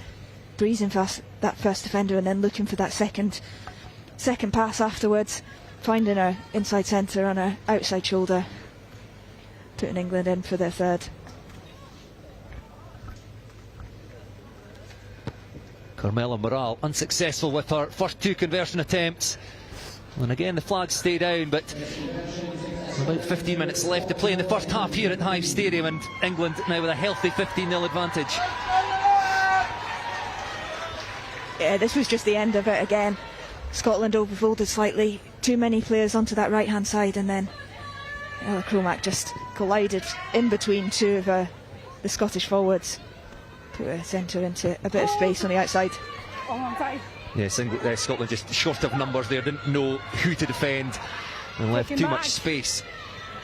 S2: breezing past that first defender and then looking for that second pass afterwards, finding her inside centre on her outside shoulder, putting England in for their 3rd.
S1: Carmela Morale unsuccessful with her first 2 conversion attempts, and again the flags stay down, but about 15 minutes left to play in the first half here at Hive Stadium, and England now with a healthy 15-0 advantage.
S2: Yeah, this was just the end of it again. Scotland overfolded slightly, too many players onto that right hand side, and then Ella Cromack just collided in between 2 of the Scottish forwards, put her centre into a bit of space on the outside.
S1: Yes, Scotland just short of numbers there, didn't know who to defend and left too much space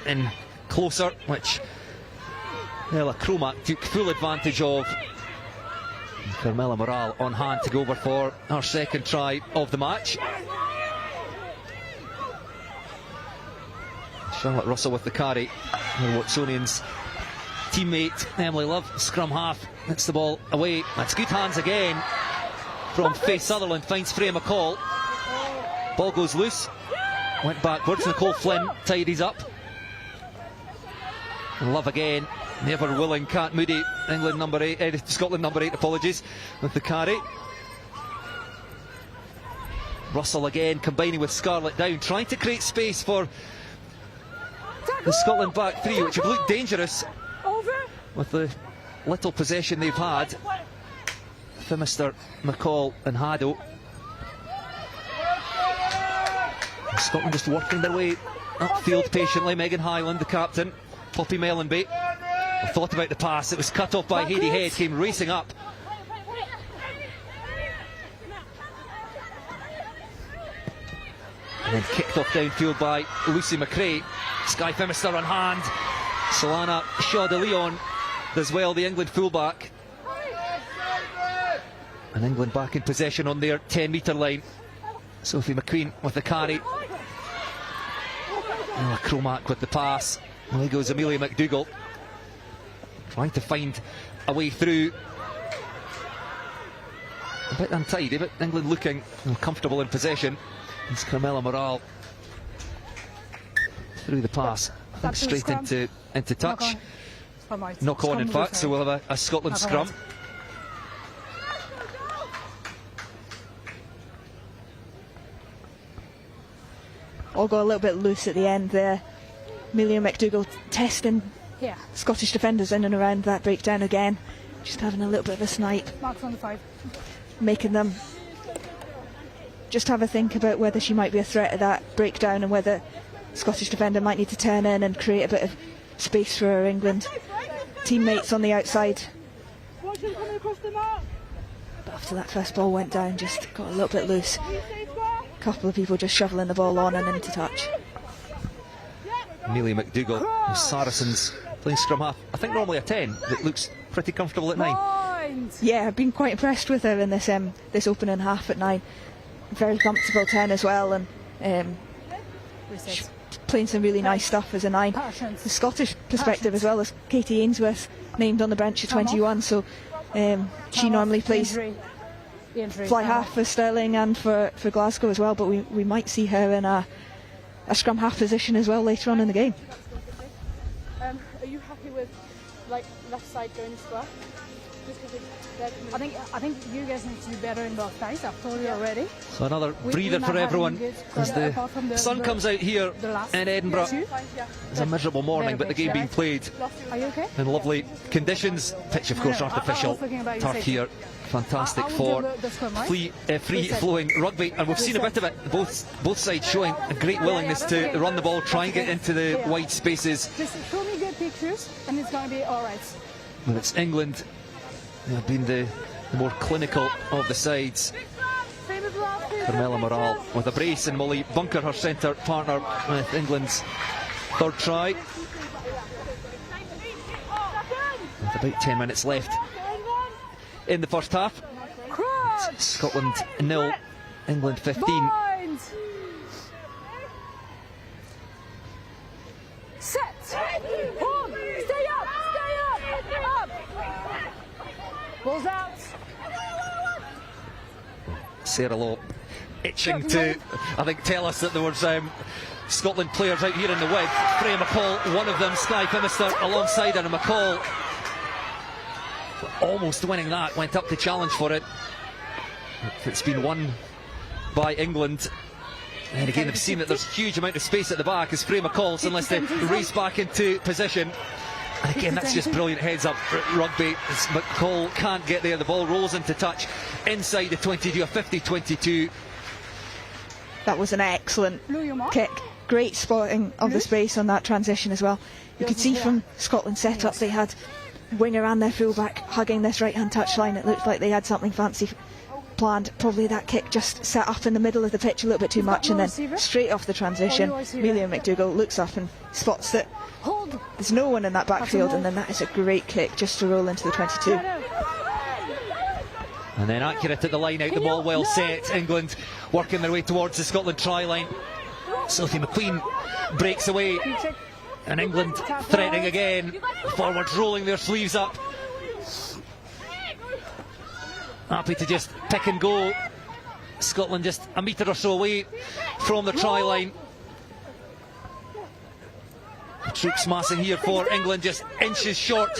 S1: in closer, which Ella Cromack took full advantage of. And Carmela Morale on hand to go over for her 2nd try of the match. Charlotte Russell with the carry. Her Watsonians teammate Emily Love, scrum half, hits the ball away. That's good hands again from Faith Sutherland, finds Freya McCall. Ball goes loose, went backwards. Nicole Flynn tidies up. And Love again, never willing. Kat Moody, England number 8, Scotland number 8, apologies, with the carry. Russell again combining with Scarlett down, trying to create space for the Scotland back three, which have looked dangerous with the little possession they've had. Phimister, McCall and Haddo. Scotland just working their way upfield patiently. Megan Hyland, the captain. Poppy Mellenby thought about the pass. It was cut off by Hayley Head, came racing up. And then kicked off downfield by Lucy McRae. Skye Phimister on hand. Solana Shaw de Leon does well, the England fullback. And England back in possession on their 10-metre line. Sophie McQueen with the carry. Oh, Cromack with the pass. Away goes Amelia McDougall, trying to find a way through. A bit untidy, but England looking comfortable in possession. It's Carmela Morale through the pass. I think straight into touch. Knock on, in fact, so we'll have a Scotland scrum.
S2: All got a little bit loose at the end there. Amelia McDougall testing Scottish defenders in and around that breakdown again. Just having a little bit of a snipe.
S5: Marks on the 5.
S2: Making them just have a think about whether she might be a threat at that breakdown and whether Scottish defender might need to turn in and create a bit of space for her England teammates on the outside. But after that first ball went down, just got a little bit loose. A couple of people just shoveling the ball on and into touch.
S1: Amelia McDougall, Saracens playing scrum half. I think normally a 10 that looks pretty comfortable at 9.
S2: Yeah, I've been quite impressed with her in this this opening half at 9. Very comfortable 10 as well, and playing some really nice stuff as a 9. The Scottish perspective as well, as Katie Ainsworth named on the bench at 21, so she normally plays fly half for Stirling and for Glasgow as well, but we might see her in a scrum half position as well later on in the game.
S5: Are you happy with left side going square? I think you guys need to do better in both sides. I've told you already.
S1: So another breather for everyone as the sun comes out here in Edinburgh. It's a miserable morning, but the game being played in lovely conditions. Pitch, of course, artificial turf here. Fantastic for free-flowing rugby, and we've seen a bit of it. Both sides showing a great willingness to run the ball, try and get into the wide spaces.
S5: Just show me good pictures, and it's going to be all right.
S1: But it's England who have been the more clinical of the sides. Carmela Morale with a brace, and Molly Bunker, her centre partner, with England's third try. With about 10 minutes left in the first half. Scotland 0, England 15.
S5: Set! Hold! Stay up! Balls out!
S1: Sarah Lowe itching to, I think, tell us that there was Scotland players out here in the width. Freya McCall, one of them. Skye Phimister alongside her, and McCall almost winning that, went up to challenge for it. It's been won by England. And again, they've seen that there's a huge amount of space at the back as Freya McCall unless they race back into position. And again, that's just brilliant heads up rugby as McCall can't get there. The ball rolls into touch inside the 22, a 50-22.
S2: That was an excellent kick. Great spotting of the space on that transition as well. You could see from Scotland's setup they had winger and their fullback hugging this right-hand touchline. It looked like they had something fancy planned. Probably that kick just set up in the middle of the pitch a little bit too much, and then straight off the transition, Amelia McDougall looks up and spots that there's no one in that backfield, and then that is a great kick just to roll into the 22.
S1: And then accurate at the line out, the ball well set. England working their way towards the Scotland try line. Sophie McQueen breaks away, and England threatening again. Forwards rolling their sleeves up, happy to just pick and go. Scotland just a metre or so away from the try line. The troops massing here for England, just inches short.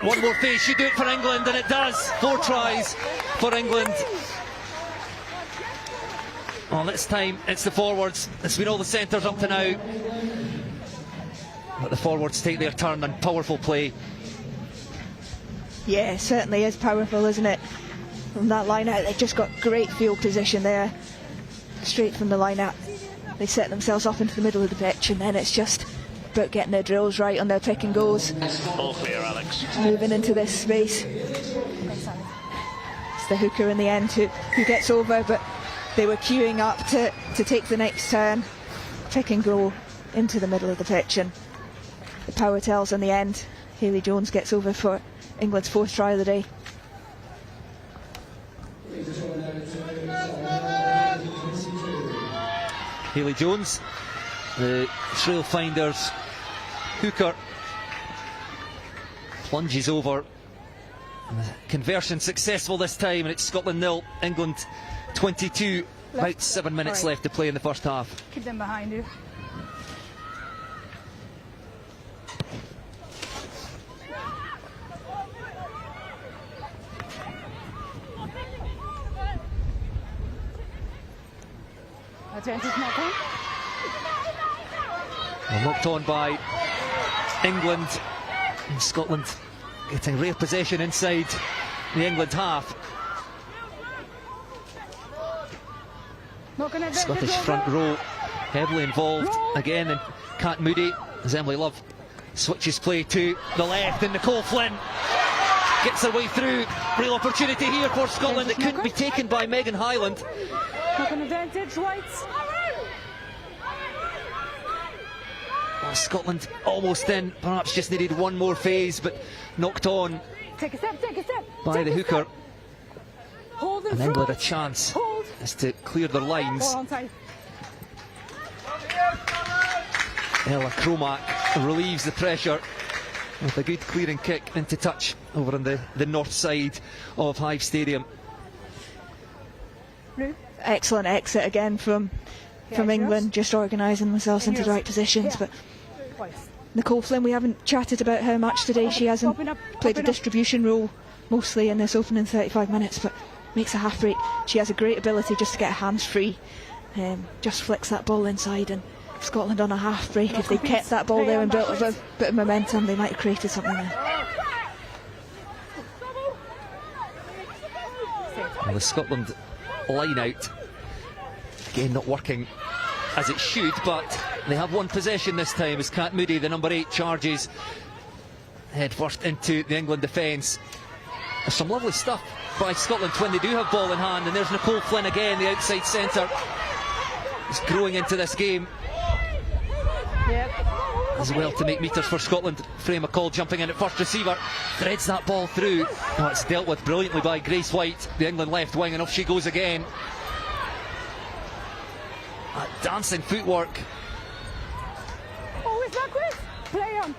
S1: One more phase should do it for England, and it does. 4 tries for England. Well, this time it's the forwards. It's been all the centres up to now. But the forwards take their turn and powerful play.
S2: Yeah, it certainly is powerful, isn't it? From that line out, they've just got great field position there. Straight from the line out, they set themselves up into the middle of the pitch, and then it's just about getting their drills right on their pick and goes.
S7: All clear, Alex.
S2: Moving into this space. It's the hooker in the end who gets over, but they were queuing up to take the next turn. Pick and go into the middle of the pitch, and the power tells in the end. Hayley Jones gets over for England's 4th try of the day.
S1: Hayley Jones, the trail finders hooker, plunges over. Conversion successful this time, and it's Scotland 0, England 22. About 7 minutes left to play in the first half.
S5: Keep them behind you. Advantage knock on.
S1: Well, knocked on by England, and Scotland getting rare possession inside the England half. Scottish front row heavily involved again, and Kat Moody as Emily Love switches play to the left, and Nicole Flynn gets her way through. Real opportunity here for Scotland that couldn't be taken by Megan Hyland.
S5: Knock-on advantage, Whites.
S1: Well, Scotland almost in, perhaps just needed one more phase, but knocked on
S5: Take a step,
S1: by the hooker.
S5: Hold in
S1: And England a
S5: front.
S1: chance
S5: Hold.
S1: is to clear their lines.
S5: Ball onside.
S1: Ella Cromack relieves the pressure with a good clearing kick into touch over on the north side of Hive Stadium.
S2: Excellent exit again from England, just organising themselves into the right positions. But Nicole Flynn, we haven't chatted about her much today. She hasn't played a distribution role mostly in this opening 35 minutes, but makes a half break. She has a great ability just to get her hands free. Just flicks that ball inside, and Scotland on a half break, if they kept that ball there and built a bit of momentum, they might have created something there.
S1: Well, the Scotland line out again not working as it should, but they have one possession this time as Kat Moody, the number 8, charges head first into the England defence. There's some lovely stuff by Scotland when they do have ball in hand, and there's Nicole Flynn again, the outside centre. Is growing into this game as well to make metres for Scotland. Freya McCall jumping in at first receiver, threads that ball through. Oh, it's dealt with brilliantly by Grace White, the England left wing, and off she goes again. Dancing footwork.
S5: Oh, it's not quick. Play on.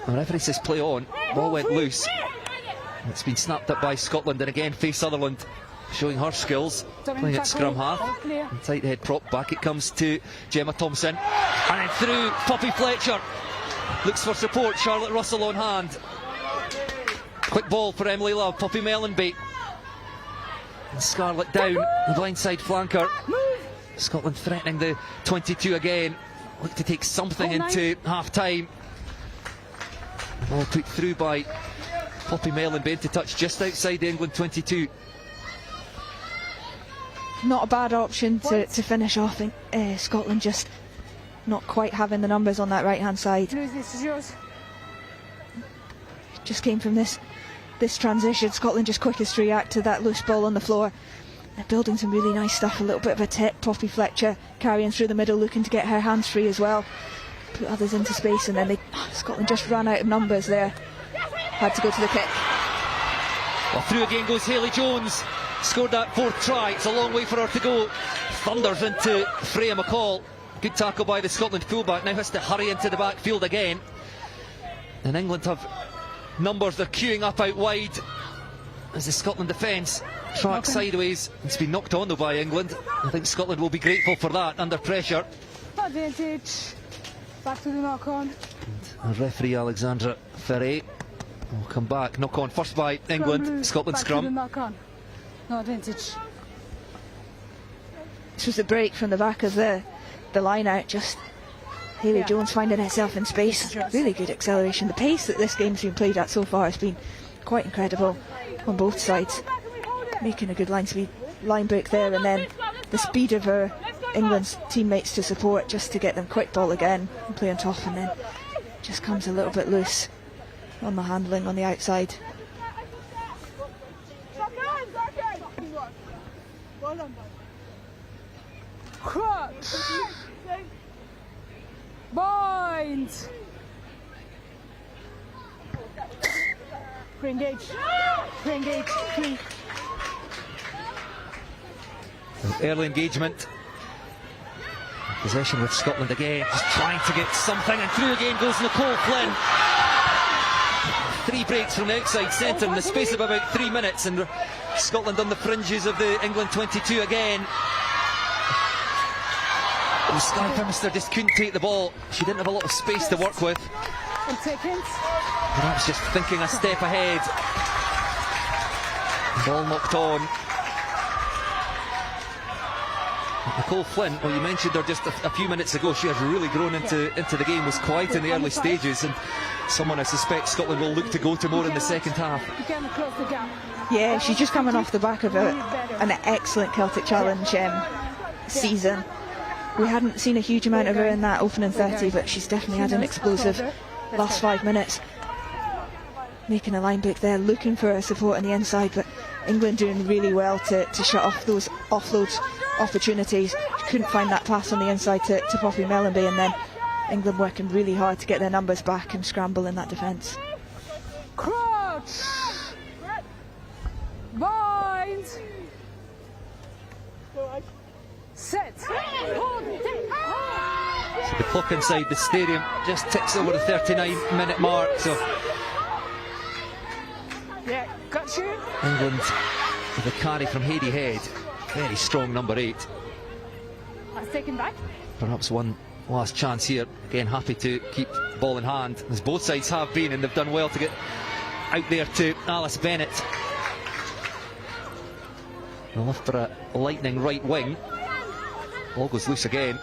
S1: The referee says play on. Ball went loose. It's been snapped up by Scotland, and again Faye Sutherland showing her skills, playing at scrum half. And tight head prop, back it comes to Gemma Thompson, and then through Poppy Fletcher. Looks for support, Charlotte Russell on hand. Quick ball for Emily Love, Poppy Mellenby. And Scarlett down, the blindside flanker. Scotland threatening the 22 again. Look to take something into half time. Ball put through by Poppy Mellenby into touch just outside the England 22.
S2: Not a bad option to finish off. Scotland just not quite having the numbers on that right hand side.
S5: This is yours.
S2: Just came from this transition. Scotland just quickest to react to that loose ball on the floor. They're building some really nice stuff. A little bit of a tip. Poppy Fletcher carrying through the middle, looking to get her hands free as well. Put others into space, and then Scotland just ran out of numbers there. Had to go to the kick.
S1: Well, through again goes Hayley Jones. Scored that 4th try. It's a long way for her to go. Thunders into Freya McCall. Good tackle by the Scotland fullback. Now has to hurry into the backfield again. And England have numbers. They're queuing up out wide as the Scotland defence tracks sideways. It's been knocked on though by England. I think Scotland will be grateful for that under pressure.
S5: Advantage. Back to the knock on.
S1: And referee Alexandra Ferret will come back. Knock on first by England. Scotland
S5: back
S1: scrum.
S5: To the knock on. No advantage.
S2: This was a break from the back of the line out. Just Hayley Jones finding herself in space. Really good acceleration. The pace that this game's been played at so far has been quite incredible on both sides. Making a good line break there, and then the speed of her England's teammates to support just to get them quick ball again and play on top, and then just comes a little bit loose on the handling on the outside.
S5: Crutch! Bind! Re-engage. Re-engage. Free.
S1: Early engagement. Possession with Scotland again, just trying to get something, and through again goes Nicole Flynn. 3 breaks from the outside centre in the space of about 3 minutes, and Scotland on the fringes of the England 22 again. And Sky Phimister just couldn't take the ball. She didn't have a lot of space to work with. Perhaps just thinking a step ahead. Ball knocked on. Nicole Flynn, well, you mentioned her just a few minutes ago. She has really grown into the game, was quiet in the early stages, and someone I suspect Scotland will look to go to more in the second half.
S2: Yeah, she's just coming off the back of an excellent Celtic Challenge season. We hadn't seen a huge amount of her in that opening 30, but she's definitely had an explosive last 5 minutes. Making a line break there, looking for her support on the inside, but England doing really well to shut off those offload opportunities. She couldn't find that pass on the inside to Poppy Mellenby, and then England working really hard to get their numbers back and scramble in that defence.
S5: Crouch! Bind! Set!
S1: So the clock inside the stadium just ticks over the 39-minute mark, so
S5: Yeah, got you.
S1: England with a carry from Hayley Head. Very strong number 8.
S5: Let's take him back.
S1: Perhaps one last chance here. Again, happy to keep ball in hand, as both sides have been, and they've done well to get out there to Alice Bennett. They'll look for a lightning right wing. Ball goes loose again.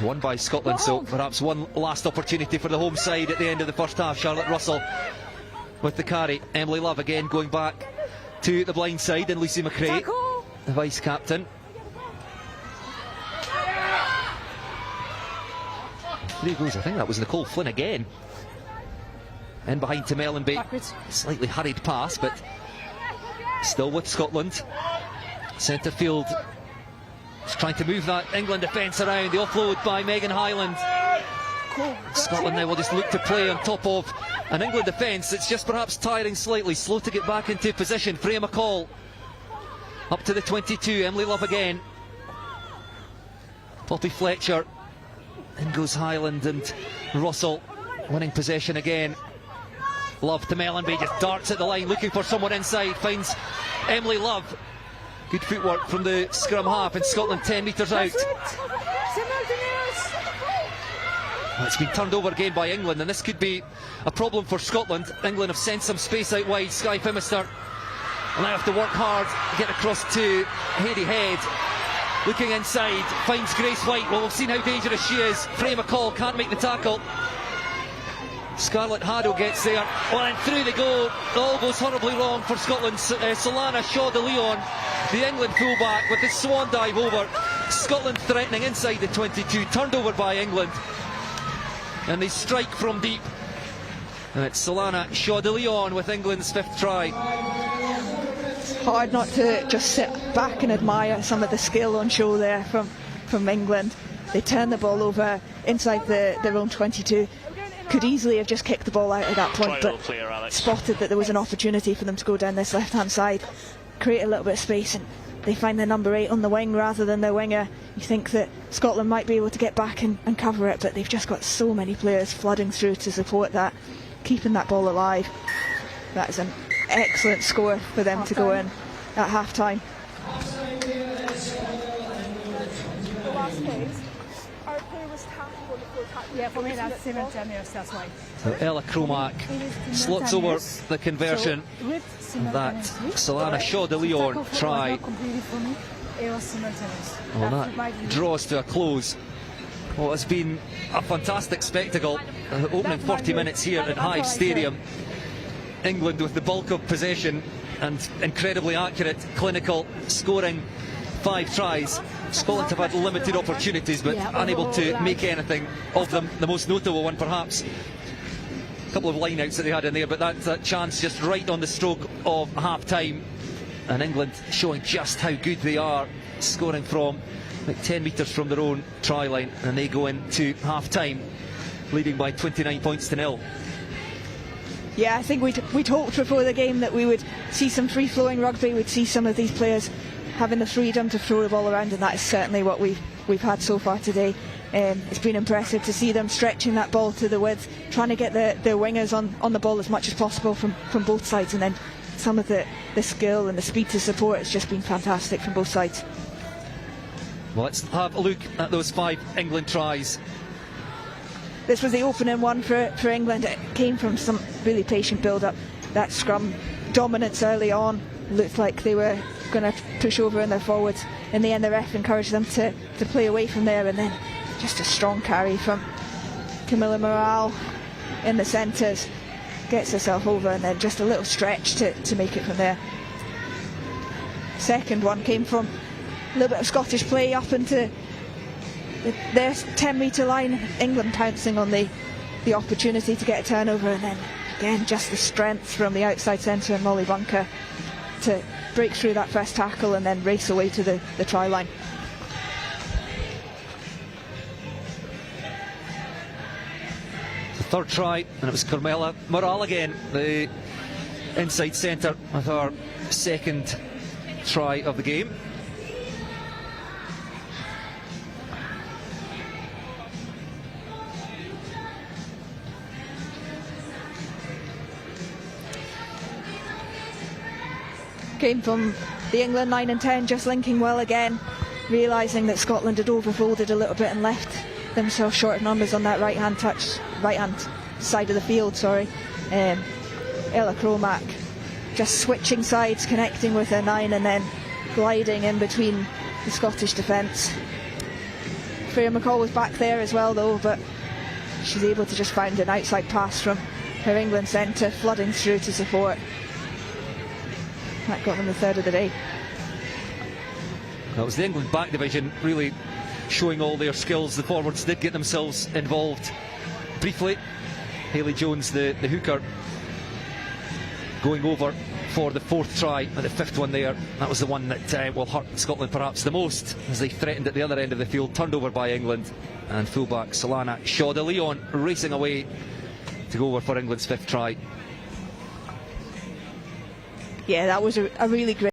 S1: Won by Scotland, so perhaps one last opportunity for the home side at the end of the first half. Charlotte Russell with the carry. Emily Love again going back to the blind side, and Lucy McRae, the vice-captain. 3 goals, I think that was Nicole Flynn again. In behind to Mellenby. Slightly hurried pass, but still with Scotland. Centre field. Just trying to move that England defence around. The offload by Megan Hyland. Scotland now will just look to play on top of an England defence that's just perhaps tiring slightly, slow to get back into position. Freya McCall up to the 22, Emily Love again. Poppy Fletcher. In goes Hyland, and Russell winning possession again. Love to Mellenby, just darts at the line, looking for someone inside, finds Emily Love. Good footwork from the scrum half, and Scotland 10 metres out. It's been turned over again by England, and this could be a problem for Scotland. England have sent some space out wide. Sky Phimister will now have to work hard, get across to Hayley Head. Looking inside, finds Grace White. Well, we've seen how dangerous she is. Freya McCall can't make the tackle. Scarlett Haddo gets there. Well, and through they go. It all goes horribly wrong for Scotland. Solana Shaw de Leon, the England fullback, with the swan dive over. Scotland threatening inside the 22, turned over by England. And they strike from deep. And it's Solana Shaw de Leon with England's 5th try.
S2: Hard not to just sit back and admire some of the skill on show there from England. They turn the ball over inside their own 22. Could easily have just kicked the ball out at that point, but spotted that there was an opportunity for them to go down this left-hand side, create a little bit of space, and they find their number 8 on the wing rather than their winger. You think that Scotland might be able to get back and cover it, but they've just got so many players flooding through to support that, keeping that ball alive. That is an excellent score for them to go in at half-time.
S5: Yeah, for me that's 7 years, that's why.
S1: So Ella Cromack slots over the conversion. That Solana Shaw de Leon try
S5: it was simultaneous.
S1: Well,
S5: After my
S1: that draws to a close. Well, it's been a fantastic spectacle. Opening 40 minutes here at Hive Stadium. England with the bulk of possession and incredibly accurate, clinical scoring. 5 tries. Scotland have had limited opportunities but unable to make anything of them. The most notable one perhaps, a couple of line-outs that they had in there, but that's a chance just right on the stroke of half-time. And England showing just how good they are, scoring from like 10 metres from their own try line, and they go into half-time leading by 29 points to 0.
S2: Yeah, I think we'd hoped before the game that we would see some free-flowing rugby, we'd see some of these players having the freedom to throw the ball around, and that is certainly what we've had so far today. It's been impressive to see them stretching that ball to the width, trying to get their wingers on the ball as much as possible from both sides, and then some of the skill and the speed to support has just been fantastic from both sides.
S1: Well, let's have a look at those 5 England tries.
S2: This was the opening one for England. It came from some really patient build-up. That scrum dominance early on looked like they were going to push over in their forwards. In the end, the ref encouraged them to play away from there, and then just a strong carry from Camilla Morale in the centres. Gets herself over, and then just a little stretch to make it from there. Second one came from a little bit of Scottish play up into their 10-metre line. England pouncing on the opportunity to get a turnover, and then again just the strength from the outside centre and Molly Bunker to break through that first tackle and then race away to the try line.
S1: The third try, and it was Carmela Morale again, the inside centre, with our second try of the game.
S2: Came from the England 9 and 10, just linking well again, realising that Scotland had overfolded a little bit and left themselves short of numbers on that right hand side of the field. Ella Cromack just switching sides, connecting with her 9 and then gliding in between the Scottish defence. Freya McCall was back there as well though, but she's able to just find an outside pass from her England centre, flooding through to support. That got them the third of the day.
S1: That was the England back division really showing all their skills. The forwards did get themselves involved briefly. Hayley Jones, the hooker, going over for the 4th try, and the 5th one there. That was the one that will hurt Scotland perhaps the most, as they threatened at the other end of the field, turned over by England, and fullback Solana Shaw de Leon racing away to go over for England's 5th try.
S2: Yeah, that was a really great.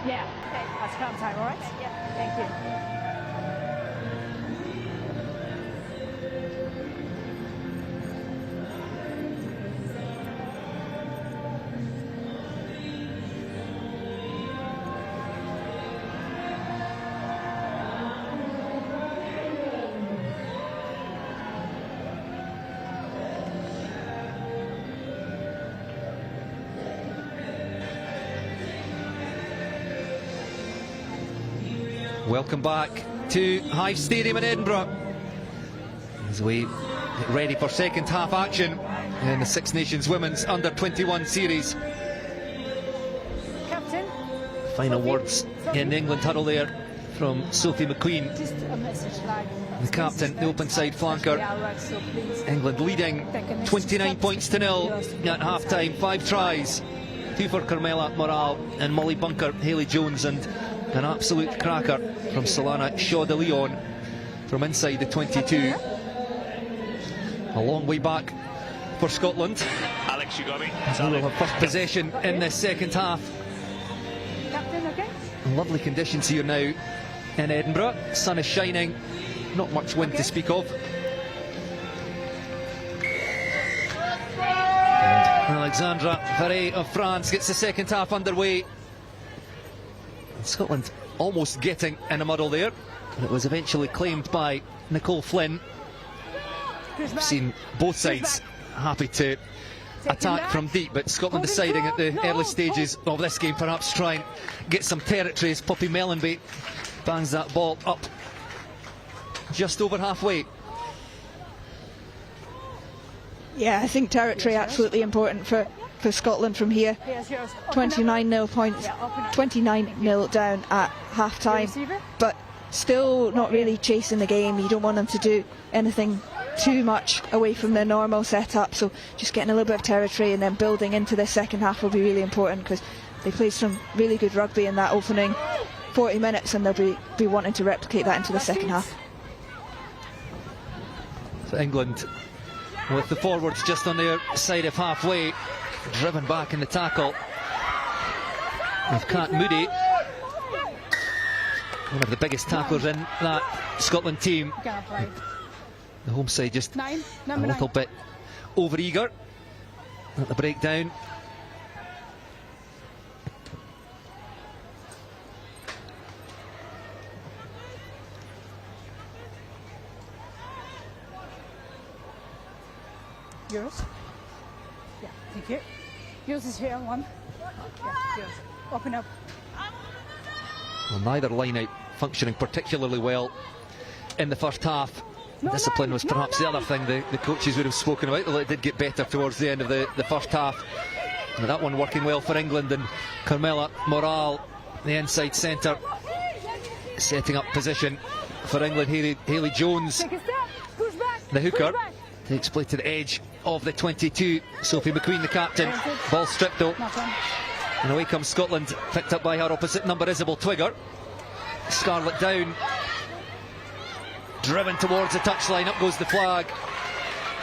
S5: Yeah. Okay. That's count time, all right? Yeah. Thank you.
S1: Welcome back to Hive Stadium in Edinburgh as we get ready for second half action in the Six Nations Women's Under-21 series.
S5: Captain.
S1: Final words in the England huddle there from Sophie McQueen,
S5: Just a message like
S1: the captain, the open side flanker.
S5: so please.
S1: England leading 29 points to 0 at half time. 5 tries, 2 for Carmela Morale and Molly Bunker, Hayley Jones, and an absolute cracker from Solana Shaw de Leon from inside the 22. A long way back for Scotland.
S7: Alex, you got me.
S1: So we'll have first possession in the second half.
S5: Captain, okay?
S1: Lovely conditions here now in Edinburgh. Sun is shining, not much wind to speak of. And Alexandra Varey of France gets the second half underway. Scotland almost getting in a muddle there. It was eventually claimed by Nicole Flynn. We've seen both sides happy to attack from deep, but Scotland deciding at the early stages of this game perhaps to try and get some territory as Poppy Mellenby bangs that ball up just over halfway.
S2: Yeah, I think territory absolutely important for Scotland from here. 29-0 points, 29-0 down at half time, but still not really chasing the game. You don't want them to do anything too much away from their normal setup, so just getting a little bit of territory and then building into the second half will be really important, because they played some really good rugby in that opening 40 minutes and they'll be wanting to replicate that into the second half.
S1: So England with the forwards just on their side of halfway, driven back in the tackle with Kat Moody, one of the biggest tacklers in that Scotland team. The home side just a little bit over eager at the breakdown.
S5: Yours? Yeah, thank you. Yours is here, one. Yeah, yours. Open up.
S1: Well, neither line out functioning particularly well in the first half. Discipline was perhaps the other thing the coaches would have spoken about, although it did get better towards the end of the first half. And that one working well for England, and Carmela Morale, the inside centre, setting up position for England. Hayley Jones, the hooker, takes play to the edge of the 22. Sophie McQueen, the captain. Ball stripped though. And away comes Scotland, picked up by her opposite number, Isabel Twigger. Scarlett down. Driven towards the touchline, up goes the flag.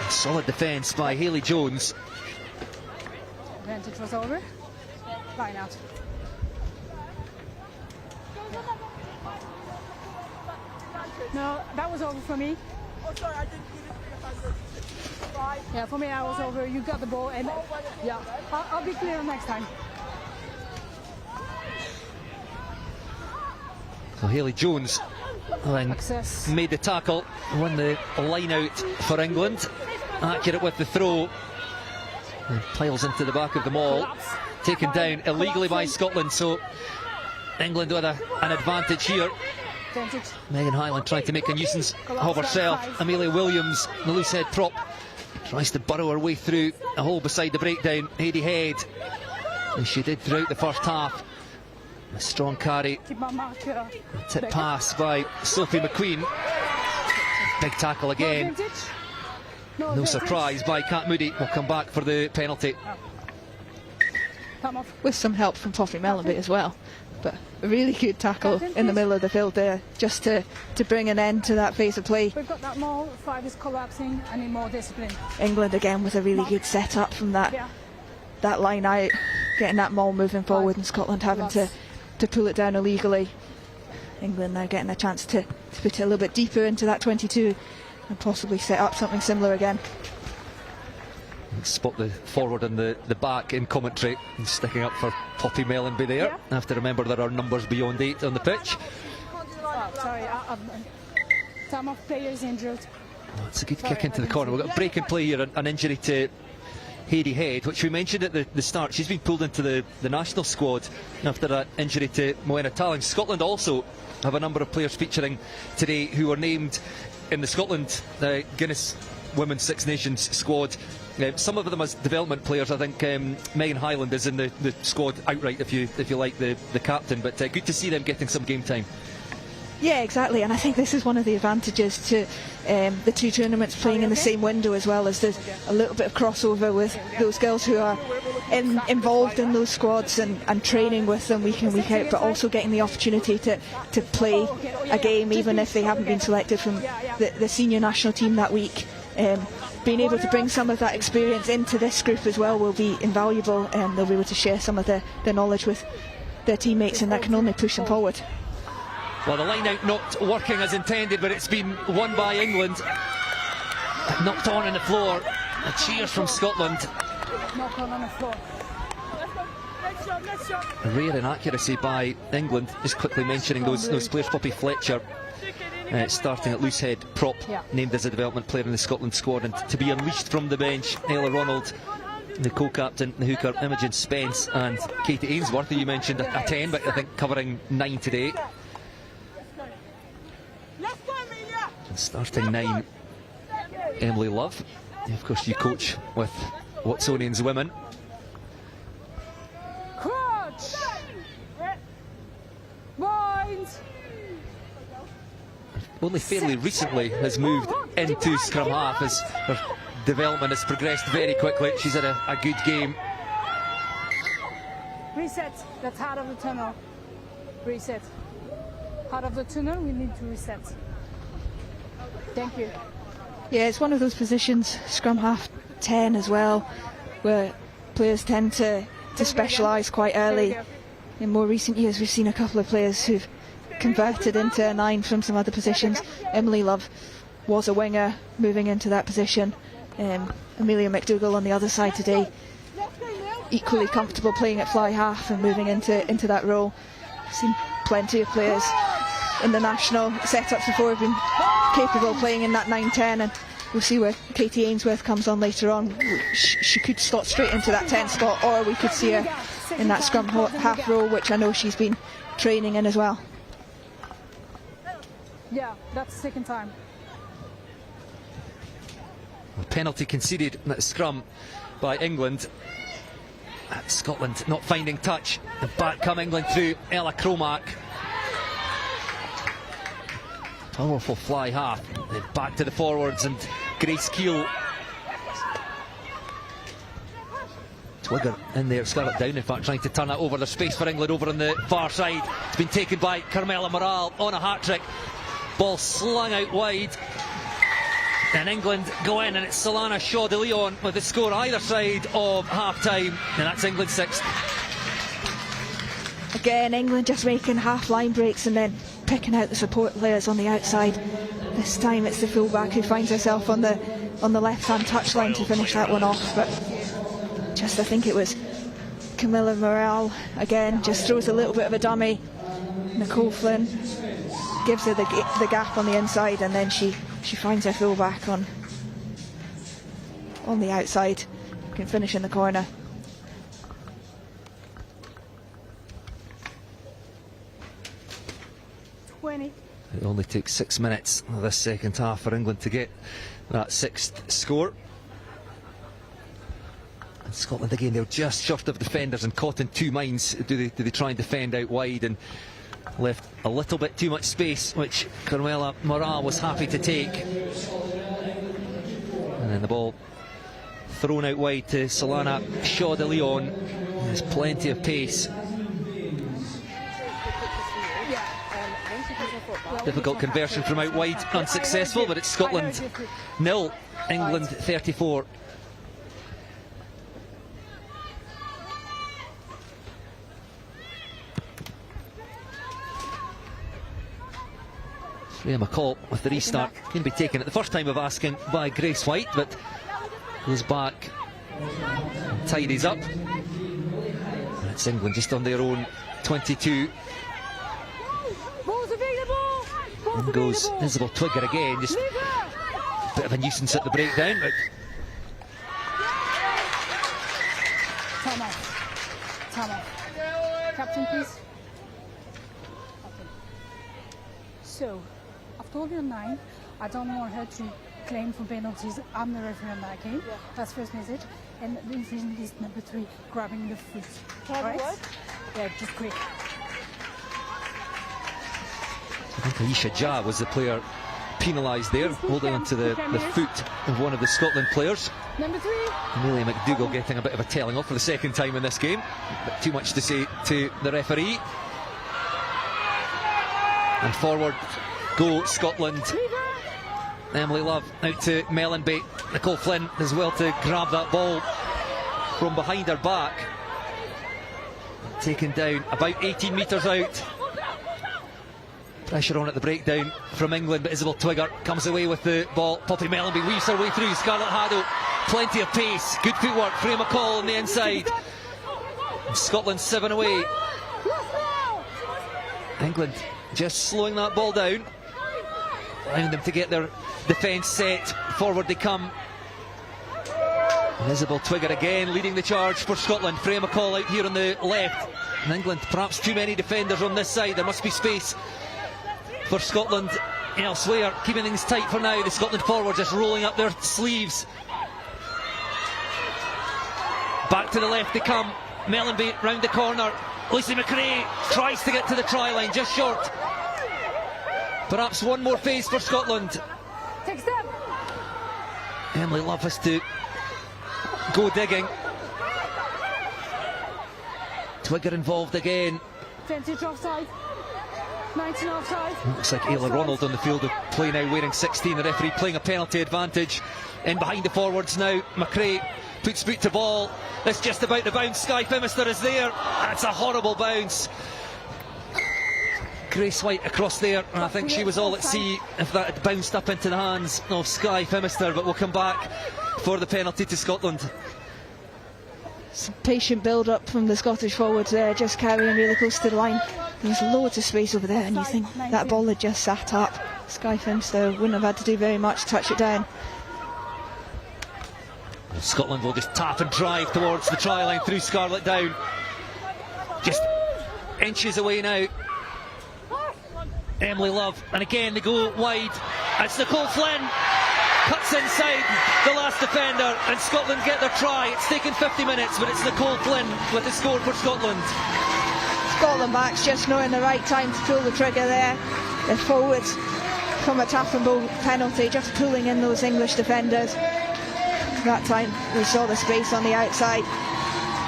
S1: Solid defence by Hayley Jones.
S5: Advantage was over. Line out. No, that was over for me.
S6: Oh, sorry, I didn't give it 300.
S5: Yeah, for me, I was over. You got the ball, and yeah, I'll be clear next time.
S1: So Hayley Jones then made the tackle, won the line out for England. Accurate with the throw. And piles into the back of the maul. Taken down illegally by Scotland, so England with an advantage here. Megan Hyland trying to make a nuisance of herself. Amelia Williams, the loose head prop, tries to burrow her way through a hole beside the breakdown. Hayley Head, as she did throughout the first half. A strong carry, tip pass by Sophie McQueen. Big tackle again. No surprise by Kat Moody. Will come back for the penalty.
S2: With some help from Poppy Mellenby as well. But a really good tackle in the middle of the field there, just to bring an end to that phase of play.
S5: We've got that maul, 5 is collapsing, I need more discipline.
S2: England again with a really good setup from that line out, getting that maul moving forward, and Scotland having to pull it down illegally. England now getting a chance to put it a little bit deeper into that 22 and possibly set up something similar again.
S1: Spot the forward and the back in commentary, and sticking up for Poppy Mellenby there.
S5: Yeah.
S1: I have to remember there are numbers beyond 8 on the pitch.
S5: Oh, sorry, time of players injured.
S1: Oh, it's a good kick into the corner. We've got a break in play here, an injury to Hayley Head, which we mentioned at the start. She's been pulled into the national squad after that injury to Moena Talling. Scotland also have a number of players featuring today who were named in the Scotland Guinness Women's Six Nations squad. Some of them as development players. I think Megan Highland is in the squad outright, if you like, the captain. But good to see them getting some game time.
S2: Yeah, exactly, and I think this is one of the advantages to the two tournaments playing in the same window, as well as there's a little bit of crossover with those girls who are involved in those squads and training with them week in, week out, but also getting the opportunity to play a game even if they haven't been selected from the senior national team that week. Being able to bring some of that experience into this group as well will be invaluable, and they'll be able to share some of their knowledge with their teammates, and that can only push them forward.
S1: Well, the line out not working as intended, but it's been won by England. Knocked on the floor. A cheers from Scotland.
S5: Knock on the floor.
S1: A rare inaccuracy by England. Just quickly mentioning those players. Poppy Fletcher starting at loosehead prop, named as a development player in the Scotland squad, and to be unleashed from the bench, Ella Ronald, the co-captain, the hooker Imogen Spence, and Katie Ainsworth, who you mentioned a 10, but I think covering 9 today. And starting 9, Emily Love. Of course, you coach with Watsonians Women.
S5: Coach! Point!
S1: Only fairly recently has moved into scrum half as her development has progressed very quickly. She's had a good game.
S5: Reset. That's heart of the tunnel. Reset. Heart of the tunnel, we need to reset. Thank you.
S2: Yeah, it's one of those positions, scrum half 10 as well, where players tend to specialise quite early. In more recent years, we've seen a couple of players who've converted into a 9 from some other positions. Emily Love was a winger, moving into that position. Amelia McDougall on the other side today, equally comfortable playing at fly half and moving into that role. I've seen plenty of players in the national setups before have been capable of playing in that 9-10, and we'll see where Katie Ainsworth comes on later on. She could slot straight into that 10 spot, or we could see her in that scrum half role, which I know she's been training in as well.
S5: Yeah, that's the second time.
S1: A penalty conceded in that scrum by England. Scotland not finding touch, and back come England through Ella Cromack. Powerful fly half, then back to the forwards, and Grace Keel. Twigger in there, Scarlett Down in fact, trying to turn it over. There's space for England over on the far side. It's been taken by Carmela Morale on a hat-trick. Ball slung out wide, and England go in, and it's Solana Shaw de Leon with the score either side of half-time, and that's England 6th.
S2: Again, England just making half line breaks and then picking out the support players on the outside. This time it's the fullback who finds herself on the left-hand touchline to finish that one off, but just I think it was Camilla Morale again, just throws a little bit of a dummy. Nicole Flynn gives her the gap on the inside, and then she finds her fullback on the outside, can finish in the corner.
S1: It only took 6 minutes of this second half for England to get that 6th score. And Scotland again, they're just short of defenders and caught in two minds. Do they try and defend out wide, and left a little bit too much space, which Carmela Morale was happy to take. And then the ball thrown out wide to Solana Shaw de Leon. There's plenty of pace. Difficult conversion from out wide, unsuccessful, but it's Scotland 0, England 34. Freya McCall with the restart. Going to be taken at the first time of asking by Grace White, but goes back, tidies up. And it's England just on their own 22. In goes Isabel Twigger again, just a bit of a nuisance at the breakdown. But
S5: Time off. Time off. Captain, please. Okay. So, I've told you on 9. I don't want her to claim for penalties. I'm the referee on that game. Yeah. That's first message. And the incision is number 3, grabbing the foot. Right? Yeah, just quick.
S1: I think Alicia Jha was the player penalised there, holding onto the foot of one of the Scotland players.
S5: Number 3.
S1: Amelia McDougall getting a bit of a telling off for the second time in this game, but too much to say to the referee. And forward go Scotland. Emily Love out to Mellenby. Nicole Flynn as well to grab that ball from behind her back. Taken down about 18 metres out. Pressure on at the breakdown from England, but Isabel Twigger comes away with the ball. Poppy Mellenby weaves her way through. Scarlett Haddo, plenty of pace, good footwork. Freya McCall on the inside. And Scotland 7 away. England just slowing that ball down, allowing them to get their defence set. Forward they come. And Isabel Twigger again leading the charge for Scotland. Freya McCall out here on the left. And England, perhaps too many defenders on this side. There must be space for Scotland elsewhere, keeping things tight for now. The Scotland forward just rolling up their sleeves. Back to the left they come. Mellenby round the corner. Lucy McRae tries to get to the try line, just short. Perhaps one more phase for Scotland. Emily Love has to go digging. Twigger involved again.
S5: 20 offside. 19 offside.
S1: Looks like Ayla Ronald on the field of play now, wearing 16. The referee playing a penalty advantage. In behind the forwards now. McRae puts boot to ball. It's just about the bounce. Skye Phimister is there. That's a horrible bounce. Grace White across there, and I think she was all at sea if that had bounced up into the hands of Skye Phimister, but we'll come back for the penalty to Scotland.
S2: Some patient build-up from the Scottish forwards there, just carrying really close to the line. There's loads of space over there, and you think that ball had just sat up. Skye Phimister wouldn't have had to do very much to touch it down.
S1: Scotland will just tap and drive towards the try line through Scarlett down. Just inches away now. Emily Love, and again they go wide. It's Nicole Flynn, cuts inside the last defender, and Scotland get their try. It's taken 50 minutes, but it's Nicole Flynn with the score for Scotland.
S2: Scotland backs just knowing the right time to pull the trigger there. The forwards from a tap and ball penalty, just pulling in those English defenders. That time we saw the space on the outside.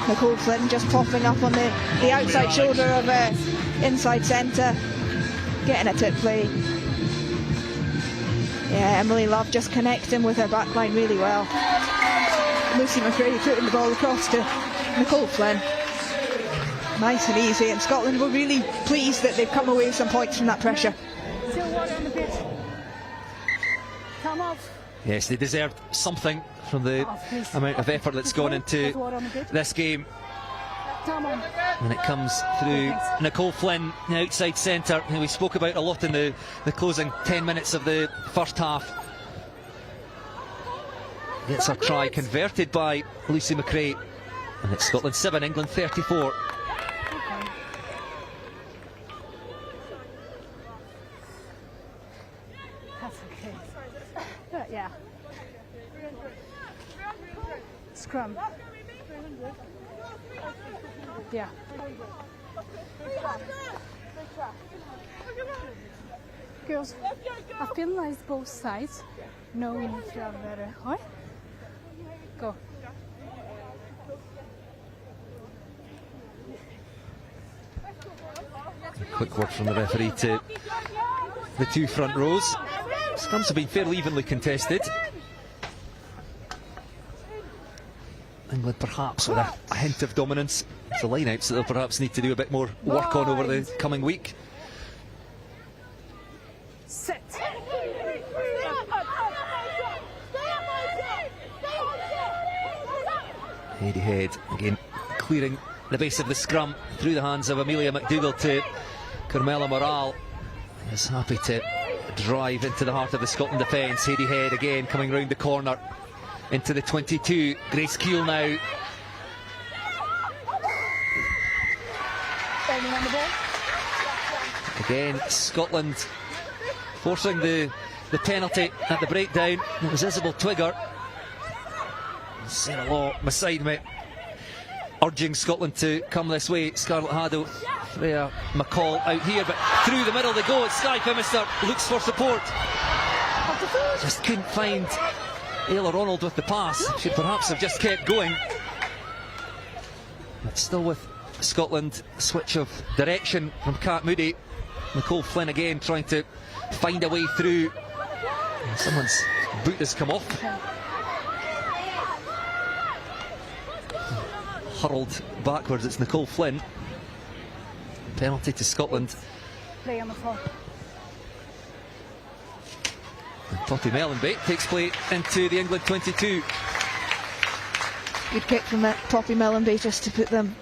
S2: Nicole Flynn just popping up on the outside shoulder of inside centre, getting a tip play. Yeah, Emily Love just connecting with her backline really well. Lucy McRae putting the ball across to Nicole Flynn. Nice and easy, and Scotland were really pleased that they've come away with some points from that pressure.
S5: Still water on the pitch. Come off.
S1: Yes, they deserved something from the amount of effort that's gone into this game. And it comes through Nicole Flynn, the outside centre, who we spoke about a lot in the closing 10 minutes of the first half. Gets her try converted by Lucy McRae, and it's Scotland 7, England 34.
S5: That's okay. Yeah. Scrum. Yeah. Girls, I've penalised both sides. No, we need to have better. What? Go.
S1: Quick word from the referee to the two front rows. Scrums have been fairly evenly contested. England perhaps with a hint of dominance. It's the line-outs that they'll perhaps need to do a bit more work on over the coming week.
S5: Set.
S1: Heady head again, clearing the base of the scrum through the hands of Amelia McDougall to Carmela Morale. Is happy to drive into the heart of the Scotland defence. Heady head again, coming round the corner into the 22. Grace Keele now.
S5: On the ball.
S1: Again, Scotland forcing the penalty at the breakdown. It was Isabel Twigger. Sarah Law beside me, urging Scotland to come this way. Scarlett Haddo, Freya McCall out here, but through the middle they go. Sky Phimister looks for support. Just couldn't find Ayla Ronald with the pass. Should perhaps have just kept going. But still with Scotland, switch of direction from Kat Moody. Nicole Flynn again trying to find a way through. And someone's boot has come off. Hurled backwards, it's Nicole Flynn. Penalty to Scotland.
S5: Play on the floor.
S1: And Poppy Mellenbait takes play into the England 22.
S2: Good kick from Poppy Mellenbait just to put them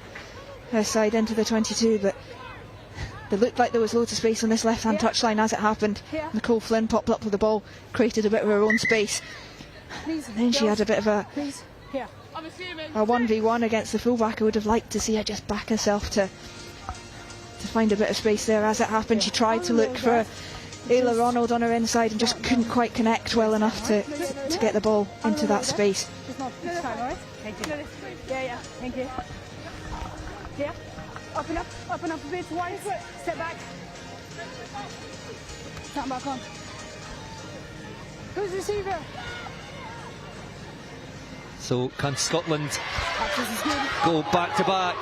S2: her side into the 22, but it looked like there was loads of space on this left-hand touchline as it happened. Nicole Flynn popped up with the ball, created a bit of her own space. And then she had a bit of a 1v1 against the fullback. I would have liked to see her just back herself to find a bit of space there. As it happened, she tried to look for Ayla Ronald on her inside and just couldn't quite connect well enough to get the ball into that space.
S5: It's not this time, alright? Thank you. Yeah, thank you. Yeah, up and up a bit, one foot, step back. Stand back on. Who's the receiver?
S1: So can Scotland go back to back,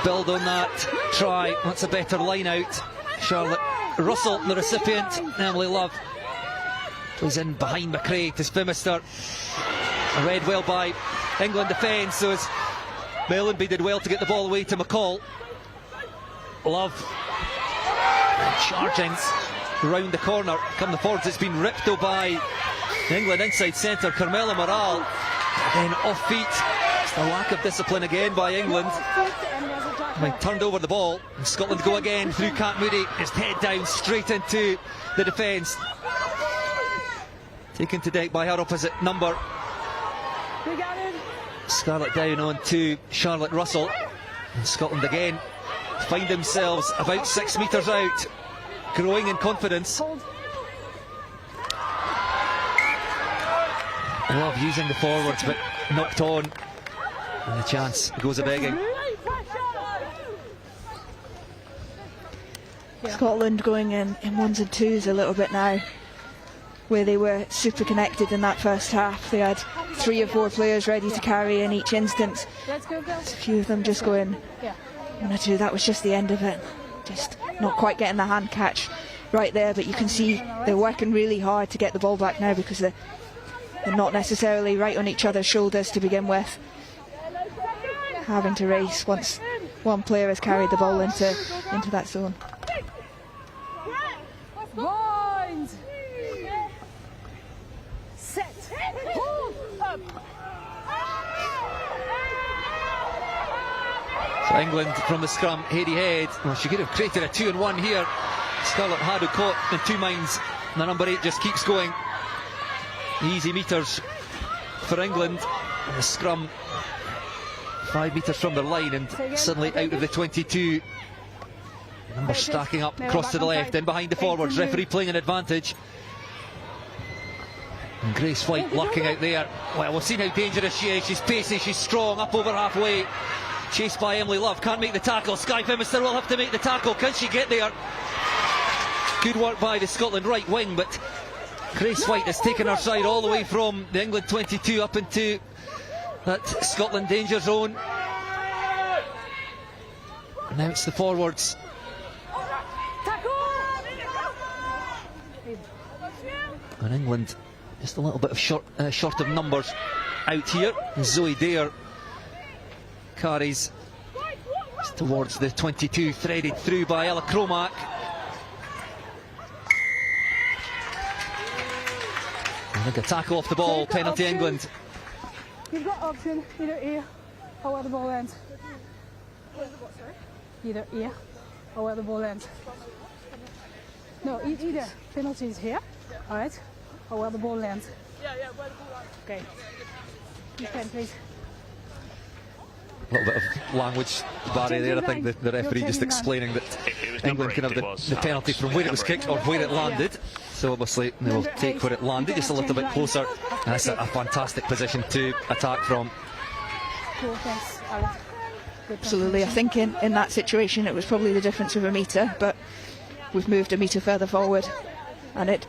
S1: build on that, try, that's a better line out. Charlotte Russell, the recipient. Emily Love goes in behind McRae to Phimister. Read well by England defence, so as Mellenby did well to get the ball away to McCall. Love charging round the corner, come the forwards. It's been ripped though by England inside centre, Carmela Morale. Again off feet. It's the lack of discipline again by England. Turned over the ball, and Scotland go again through Kat Moody. Just head down straight into the defence. Taken to deck by her opposite number. Scarlett down on to Charlotte Russell. And Scotland again find themselves about 6 metres out, growing in confidence. Love using the forwards, but knocked on. And the chance goes a-begging.
S2: Scotland going in ones and twos a little bit now, where they were super connected in that first half. They had 3 or 4 players ready to carry in each instance. A few of them just going 1 or 2. That was just the end of it. Just not quite getting the hand catch right there, but you can see they're working really hard to get the ball back now, because they're not necessarily right on each other's shoulders to begin with. Having to race once one player has carried the ball into that zone.
S5: Wind. Set. Hold up.
S1: So England from the scrum, Heady head. Well, she could have created a 2-on-1 here. Scarlett Haddo caught in 2 minds. The number 8 just keeps going. Easy metres for England. And the scrum 5 metres from their line, and suddenly out of the 22. Numbers stacking up across to the left, in behind the forwards. Referee playing an advantage. And Grace White lurking out there. Well, we've seen how dangerous she is. She's pacey, she's strong, up over halfway. Chased by Emily Love, can't make the tackle. Sky Phimister will have to make the tackle. Can she get there? Good work by the Scotland right wing, but Grace White has taken her side all the way from the England 22 up into that Scotland danger zone. And now it's the forwards. And England just a little bit of short of numbers out here. Zoe Dare carries towards the 22, threaded through by Ella Cromack. I think a tackle off the ball, penalty England.
S5: You've got option, here. or where the ball ends. Either here or where the ball ends. No, either penalty is here, all right, or where the ball lands.
S6: Yeah, where the ball lands.
S5: Okay. You can, please.
S1: A little bit of language barrier there. I think the referee just explaining that England can have the penalty from where it was kicked or where it landed. So obviously they will take where it landed, just a little bit closer. And that's a fantastic position to attack from.
S5: Cool, thanks, Alex.
S2: Absolutely, I think in that situation it was probably the difference of a metre, but we've moved a metre further forward, and a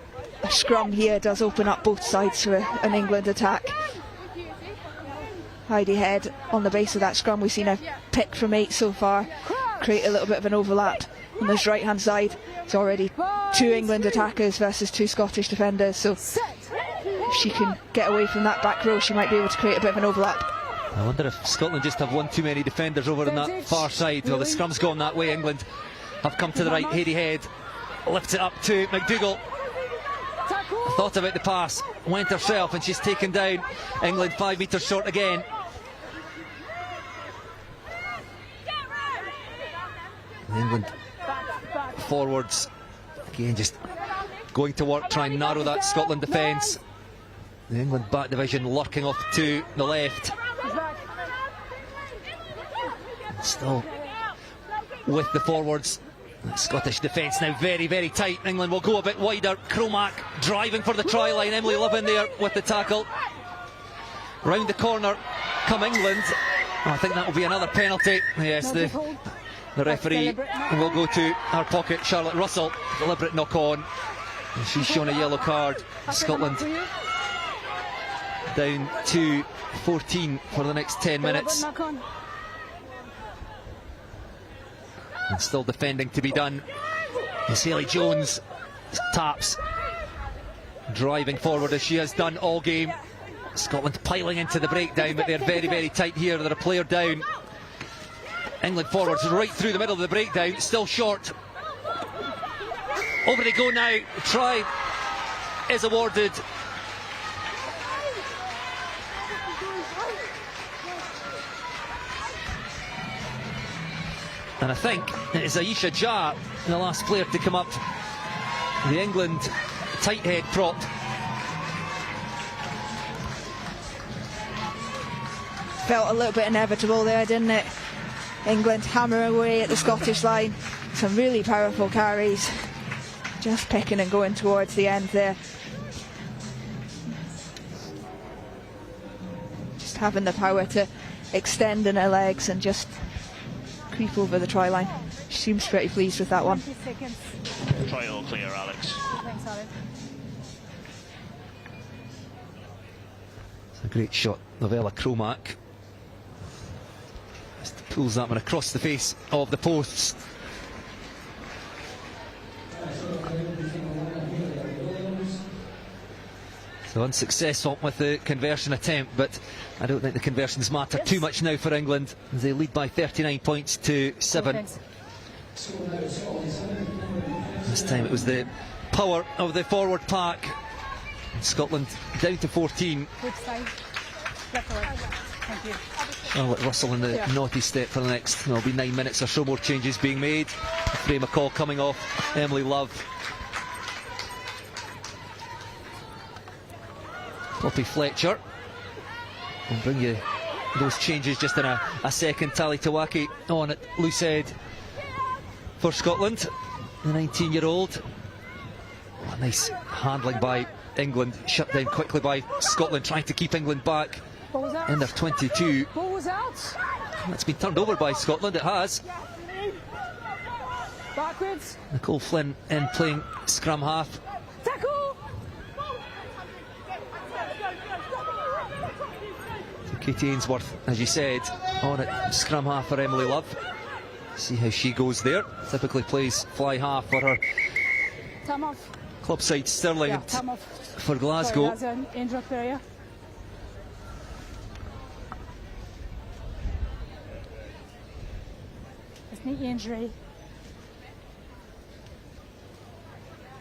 S2: scrum here does open up both sides to an England attack. Heidi Head on the base of that scrum. We've seen a pick from 8 so far, create a little bit of an overlap on this right hand side. It's already 2 England attackers versus 2 Scottish defenders, so if she can get away from that back row she might be able to create a bit of an overlap.
S1: I wonder if Scotland just have one too many defenders over on that far side. Well, the scrum's gone that way. England have come to the right. Heidi Head lifts it up to McDougall. Thought about the pass, went herself, and she's taken down. England 5 metres short again. England forwards again, just going to work, try and narrow that Scotland defence. The England back division lurking off to the left. Still with the forwards. The Scottish defence now very, very tight. England will go a bit wider. Cromack driving for the try line. Emily Love in there with the tackle. Round the corner come England. Oh, I think that will be another penalty. Yes, the referee will go to her pocket. Charlotte Russell, deliberate knock on. And she's shown a yellow card. Scotland down to 14 for the next 10 minutes. And still defending to be done. As Hayley Jones taps, driving forward as she has done all game. Scotland piling into the breakdown, but they're very, very tight here. They're a player down. England forwards right through the middle of the breakdown, still short. Over they go now. Try is awarded. And I think it is Aisha Jah, the last player to come up. The England tight head prop.
S2: Felt a little bit inevitable there, didn't it? England hammering away at the Scottish line. Some really powerful carries. Just picking and going towards the end there. Just having the power to extend in her legs and just creep over the try line. She seems pretty pleased with that one.
S7: Try all clear, Alex.
S5: Thanks, Alex.
S1: It's a great shot, Novella Cromack. Just pulls that one across the face of the posts. So unsuccessful with the conversion attempt, but I don't think the conversions matter too much now for England, as they lead by 39 points to 7. This time it was the power of the forward pack. And Scotland down to 14.
S5: Good side. Thank you.
S1: Charlotte Russell in the naughty step for the next. There'll be 9 minutes or so more changes being made. Frame McCall coming off. Emily Love. Poppy Fletcher. We'll bring you those changes just in a second. Tally Tawaki on at loose head for Scotland. The 19-year-old. Oh, nice handling by England. Shut down quickly by Scotland, trying to keep England back in their 22.
S5: Ball was out.
S1: That's been turned over by Scotland. It has.
S5: Backwards.
S1: Nicole Flynn in playing scrum half.
S5: Tackle.
S1: Katie Ainsworth, as you said, on at scrum half for Emily Love. See how she goes there. Typically plays fly half for her
S5: Time off.
S1: club side Stirling.
S5: Yeah, time off.
S1: For Glasgow.
S5: Sorry, that's an injured player. It's knee injury.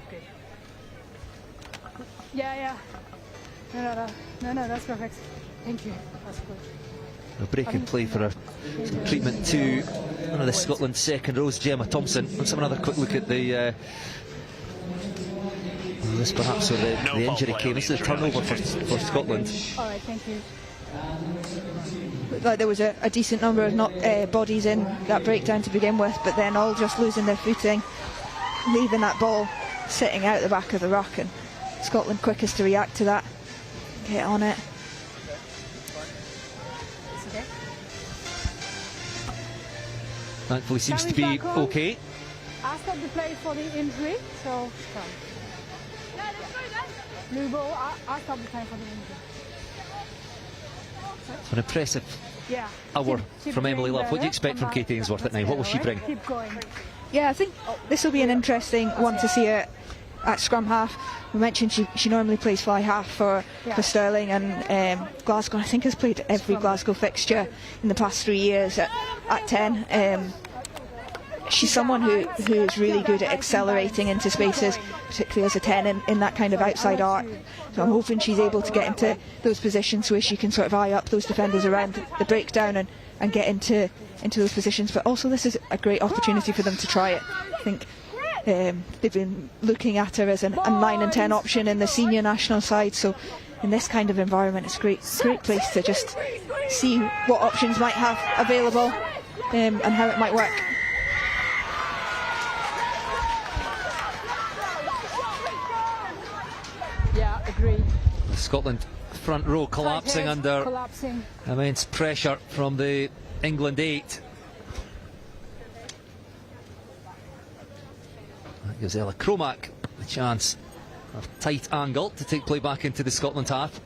S5: Okay. Yeah. No, that's perfect. Thank you. That's good.
S1: A break in play for some treatment to one of the Scotland second rows, Gemma Thompson. Let's have another quick look at the this perhaps where the injury came. This is a turnover for Scotland.
S5: Alright, thank you.
S2: Looked like there was a decent number of bodies in that breakdown to begin with, but then all just losing their footing, leaving that ball sitting out the back of the ruck, and Scotland quickest to react to that, get on it.
S1: Thankfully seems to be okay.
S5: I stopped the play for the injury, so come. Blue ball, I stopped the play for the injury.
S1: It's an impressive hour
S5: keep
S1: from Emily Love. What do you
S5: better.
S1: expect from Katie Ainsworth at 9? What will she bring?
S5: Keep going.
S2: Yeah, I think this will be an interesting one to see her at scrum half. We mentioned she normally plays fly half for Stirling, and Glasgow I think has played every Glasgow fixture in the past 3 years at 10. She's someone who is really good at accelerating into spaces, particularly as a 10 in that kind of outside arc. So I'm hoping she's able to get into those positions where she can sort of eye up those defenders around the breakdown and get into those positions. But also this is a great opportunity for them to try it. I think they've been looking at her as a 9 and 10 option in the senior national side, so in this kind of environment it's a great place to just see what options might have available and how it might work.
S5: Yeah, agreed.
S1: Scotland front row collapsing under immense pressure from the England 8. That gives Ella Cromack the chance of tight angle to take play back into the Scotland half.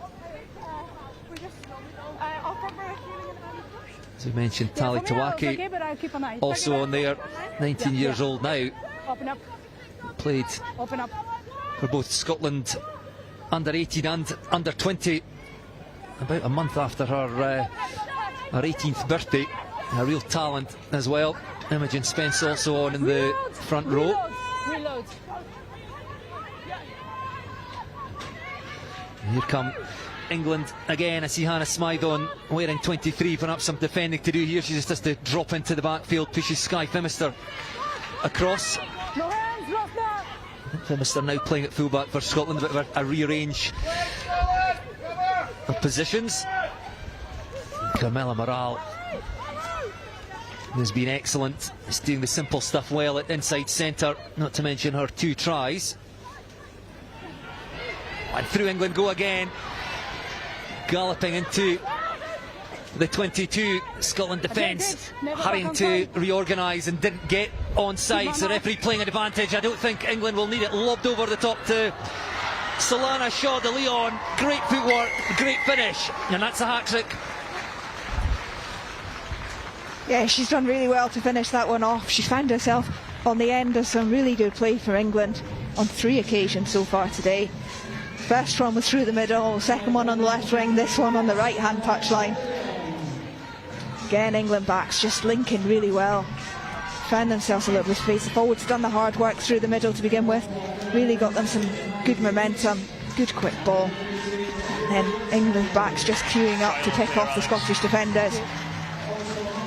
S1: As we mentioned, Tali Tawaki also on there, 19 years old now.
S5: Open up.
S1: Played
S5: Open up.
S1: for both Scotland under 18 and under 20 about a month after her 18th birthday. A real talent as well. Imogen Spence also on in the front row.
S5: Reload.
S1: Here come England again. I see Hannah Smythe wearing 23, perhaps some defending to do here. She just has to drop into the backfield, pushes Skye Phimister across.
S5: No hands, Rosner.
S1: Phimister now playing at fullback for Scotland, a bit of a rearrange of positions. Carmela Morale has been excellent. She's doing the simple stuff well at inside centre, not to mention her 2 tries. And through England go again, galloping into the 22. Scotland defence hurrying to reorganise and didn't get onside, so referee playing advantage. I don't think England will need it. Lobbed over the top to Solana Shaw de Leon. Great footwork, great finish, and that's a hat-trick.
S2: Yeah, she's done really well to finish that one off. She's found herself on the end of some really good play for England on 3 occasions so far today. First one was through the middle, second one on the left wing, this one on the right hand touchline. Again, England backs just linking really well. Found themselves a little bit of space. The forwards done the hard work through the middle to begin with. Really got them some good momentum, good quick ball. And then England backs just queuing up to pick off the Scottish defenders.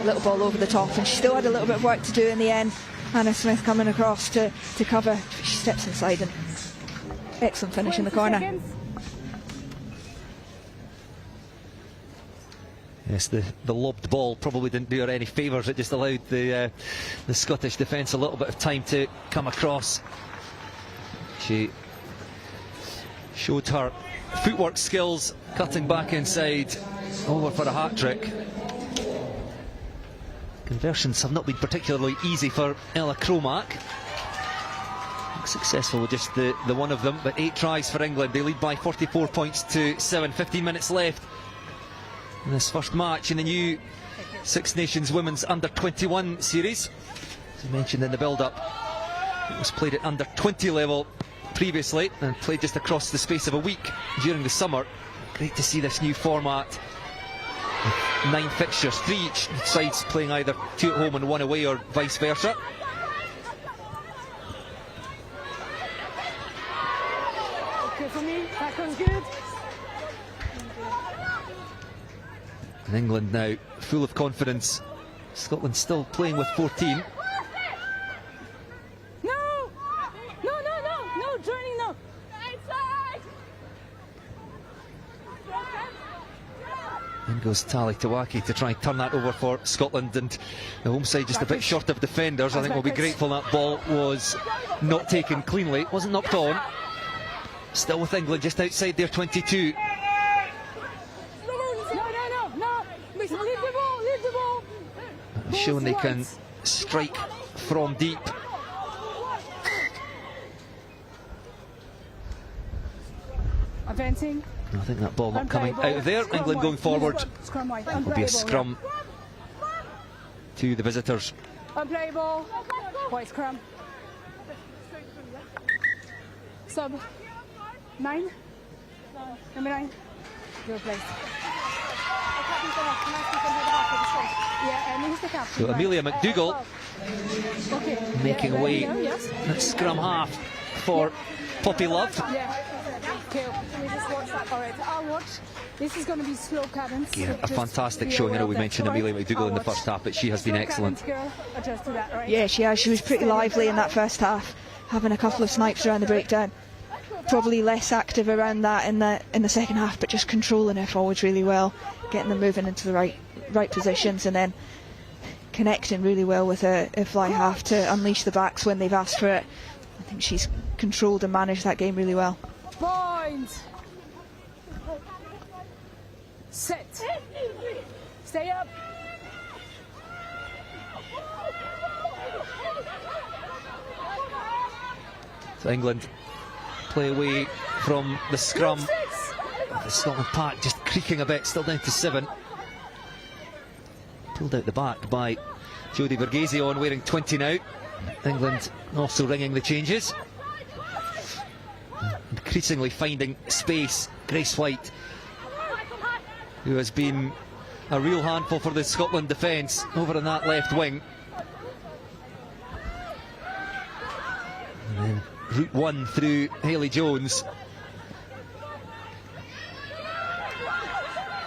S2: A little ball over the top, and she still had a little bit of work to do in the end. Hannah Smith coming across to cover. She steps inside and excellent finish in the corner.
S1: Yes, the lobbed ball probably didn't do her any favours. It just allowed the Scottish defence a little bit of time to come across. She showed her footwork skills, cutting back inside, over for a hat-trick. Conversions have not been particularly easy for Ella Cromack. Successful with just the one of them, but 8 tries for England. They lead by 44 points to 7. 15 minutes left in this first match in the new Six Nations Women's Under 21 series. As I mentioned in the build-up, it was played at under 20 level previously and played just across the space of a week during the summer. Great to see this new format. 9 fixtures, 3 each, sides playing either 2 at home and 1 away or vice versa.
S5: Okay for me, that was good.
S1: And England now full of confidence. Scotland still playing with 14.
S5: No, joining no.
S1: In goes Tali Tawaki to try and turn that over for Scotland, and the home side just a bit short of defenders. I think we'll be grateful that ball was not taken cleanly. It wasn't knocked on. Still with England just outside their 22.
S5: No. Leave the ball.
S1: Showing they can strike from deep.
S5: Advancing.
S1: I think that ball not coming out of there. England going forward. Will be a scrum to the visitors.
S5: Unplayable. Boy, scrum. Sub. 9. Number 9. Your place. Yeah, and who's the captain?
S1: So Amelia McDougall making away at scrum half for Poppy Love.
S5: Yeah. Okay, can we just watch that? Alright, I'll watch. This is going to be slow cadence.
S1: Yeah, a fantastic showing. I know we mentioned Amelia McDougall in the first half, but she has been excellent.
S5: Adjust to that, right?
S2: Yeah, she has. She was pretty lively in that first half, having a couple of snipes around the breakdown. Probably less active around that in the second half, but just controlling her forwards really well, getting them moving into the right positions, and then connecting really well with her fly half to unleash the backs when they've asked for it. I think she's controlled and managed that game really well.
S5: Point. Set. Stay up.
S1: So England play away from the scrum. The Scotland pack just creaking a bit, still down to 7. Pulled out the back by Jodie Verghese on wearing 20 now. England also ringing the changes. Increasingly finding space. Grace White, who has been a real handful for the Scotland defence over on that left wing. And then route 1 through Hayley Jones.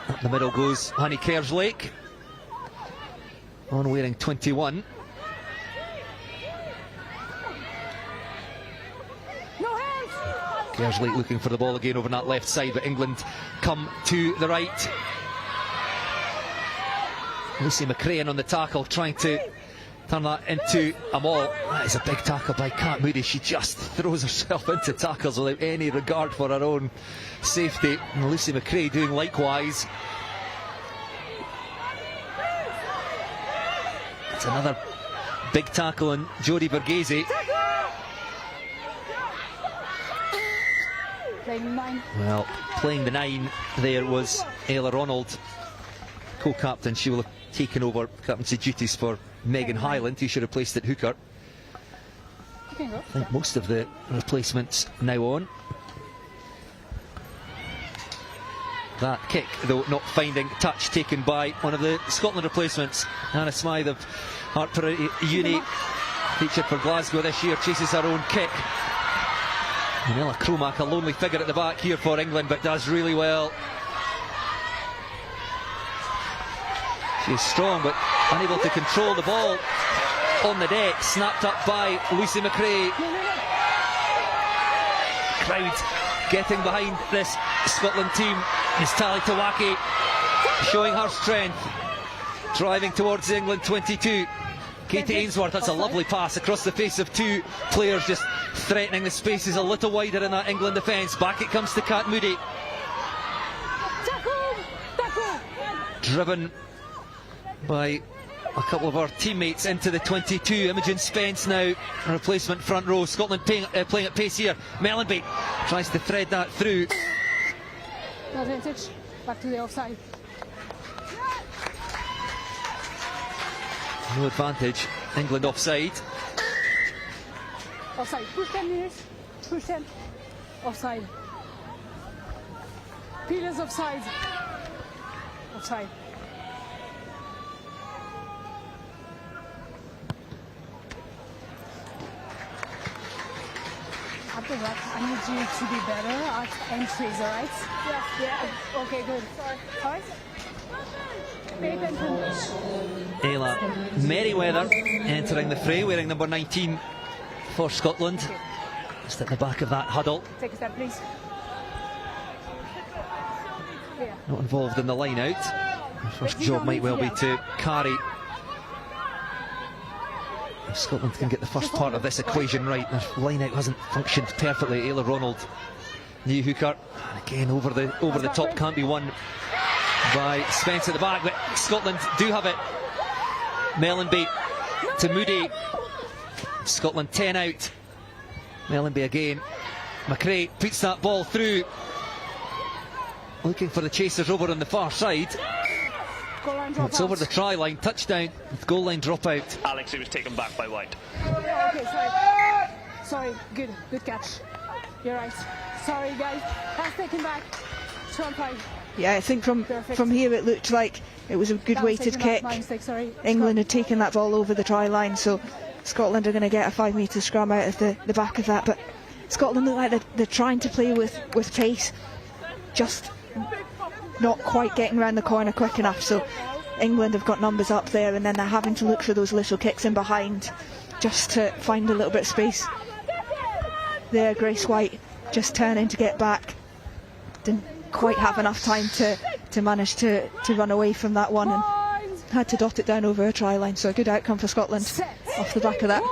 S1: Up the middle goes Honey Kerslake on wearing 21. Kerslake looking for the ball again over on that left side, but England come to the right. Lucy McCrae on the tackle, trying to turn that into a maul. That is a big tackle by Kat Moody. She just throws herself into tackles without any regard for her own safety. And Lucy McCrae doing likewise. It's another big tackle on Jodie Verghese. Well, playing the 9 there was Ayla Ronald, co-captain. She will have taken over captaincy duties for Megan Hyland, who she replaced at hooker. I think most of the replacements now on. That kick, though, not finding touch, taken by one of the Scotland replacements. Hannah Smythe of Hartpury Uni, featured for Glasgow this year, chases her own kick. Ella Cromack, a lonely figure at the back here for England, but does really well. She's strong, but unable to control the ball on the deck. Snapped up by Lucy McCrae. Crowd getting behind this Scotland team. Is Tali Tawaki showing her strength, driving towards the England 22. Katie Ainsworth, that's a lovely pass across the face of 2 players, just threatening the spaces a little wider in that England defence. Back it comes to Kat Moody. Driven by a couple of our teammates into the 22. Imogen Spence now, replacement front row. Scotland playing at pace here. Mellenby tries to thread that through.
S5: No advantage. Back to the offside.
S1: No advantage. England offside.
S5: Offside. Push 10 minutes. Push 10. Offside. Pillars offside. Offside. After that, I need you to be better at entries, alright? Yeah. Okay, good. Sorry. Alright?
S1: Ayla Merriweather entering the fray, wearing number 19 for Scotland. Just at the back of that huddle.
S5: Take a step, please.
S1: Not involved in the line out. Her first job might well be to carry. If Scotland can get the first part of this equation right, their line out hasn't functioned perfectly. Ayla Ronald, new hooker, and again over the top, can't be won by Spence at the back, but Scotland do have it. Mellenby to Moody. Scotland 10 out. Mellenby again. McRae puts that ball through. Looking for the chasers over on the far side. It's over the try line. Touchdown with goal line dropout.
S7: Alex, he was taken back by White.
S5: Okay, sorry. Good catch. You're right. Sorry, guys. That's taken back. 2-5.
S2: Yeah, I think from here it looked like it was a good weighted kick. England had taken that ball over the try line, so Scotland are going to get a 5-metre scrum out of the back of that. But Scotland look like they're trying to play with pace, just not quite getting around the corner quick enough. So England have got numbers up there, and then they're having to look for those little kicks in behind just to find a little bit of space. There, Grace White just turning to get back. Didn't quite have enough time to manage to run away from that one, and had to dot it down over a try line. So a good outcome for Scotland off the back of that.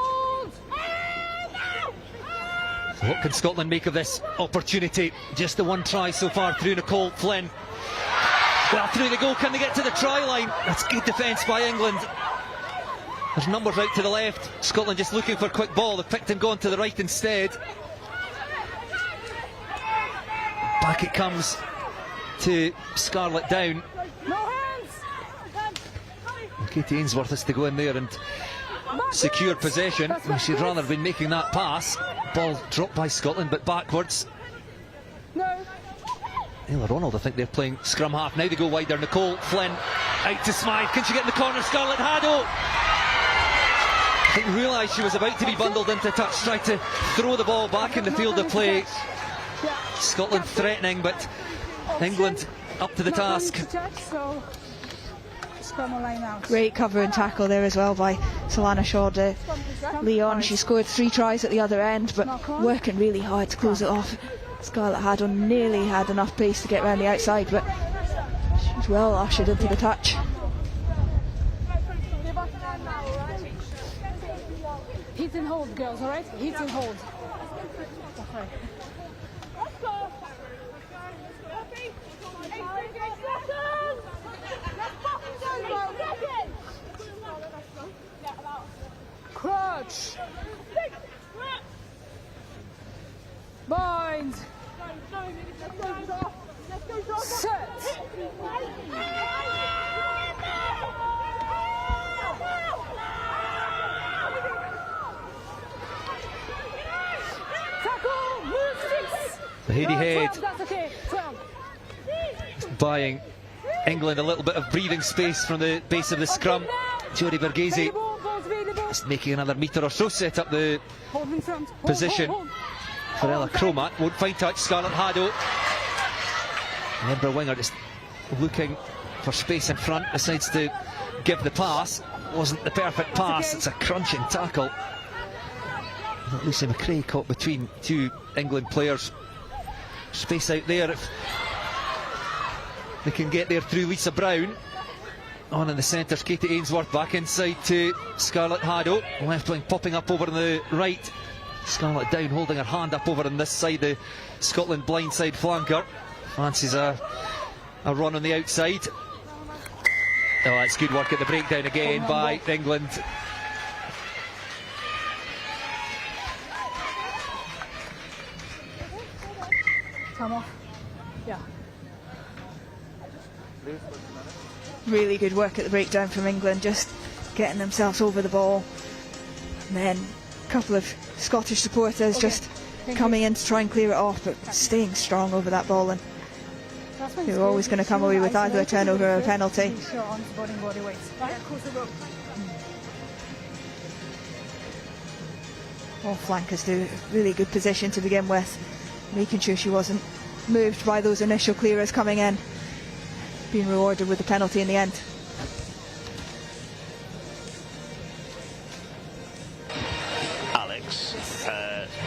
S1: What can Scotland make of this opportunity? Just the one try so far through Nicole Flynn. Well, through the goal, can they get to the try line? That's good defence by England. There's numbers out to the left. Scotland just looking for a quick ball. They've picked and gone to the right instead. Back it comes to Scarlett Down. Katie Ainsworth has to go in there and secure possession. She'd rather have been making that pass. Ball dropped by Scotland, but backwards. Ayla Ronald, I think they're playing scrum half. Now they go wider. Nicole Flynn out to Smythe. Can she get in the corner? Scarlett Haddo. Didn't realise she was about to be bundled into touch. Tried to throw the ball back in the field of play. Scotland threatening, but England up to the task.
S2: Great cover and tackle there as well by Solana Shaw to Leon. She scored 3 tries at the other end, but working really hard to close it off. Scarlett Haddo nearly had enough pace to get around the outside, but she was well ushered into the touch.
S5: Hit and hold, girls, alright? Hit and hold. Okay. Crouch. Bind. Set. Tackle. Move 6.
S1: The Heady Head
S5: 12, that's okay. 12.
S1: buying England a little bit of breathing space from the base of the scrum. Jodie Berghese just making another metre or so, set up the position for Ella Cromat. Won't find touch. Scarlett Haddo. The Edinburgh winger just looking for space in front, decides to give the pass. Wasn't the perfect pass. It's a crunching tackle. Lucy McRae caught between two England players. Space out there if they can get there through Lisa Brown. On in the centres, Katie Ainsworth back inside to Scarlett Haddo. Left wing popping up over on the right. Scarlett Down holding her hand up over on this side, the Scotland blindside flanker. Fancies a run on the outside. Oh, that's good work at the breakdown again by England.
S5: Come off. Yeah.
S2: Really good work at the breakdown from England, just getting themselves over the ball. And then a couple of Scottish supporters just coming in to try and clear it off, but staying strong over that ball. And they were always going to come away with either a turnover or a penalty. All flankers do a really good position to begin with, making sure she wasn't moved by those initial clearers coming in. Being rewarded with the penalty in the end.
S7: box.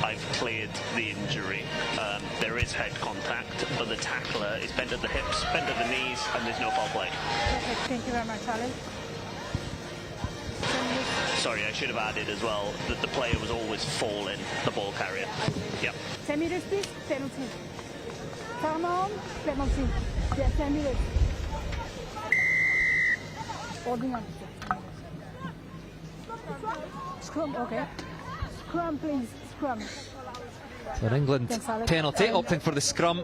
S7: I've cleared the injury. There is head contact, but the tackler is bent at the hips, bent at the knees, and there's no foul play.
S5: Perfect. Thank you very much, Ali.
S7: Sorry, I should have added as well that the player was always falling, the ball carrier. Yep.
S5: 10 meters, please. Penalty. Time on. Penalty. Yeah, 10 meters. Holding on. Scrum, okay. Scrum, please. Scrum.
S1: So an England penalty, opting for the scrum.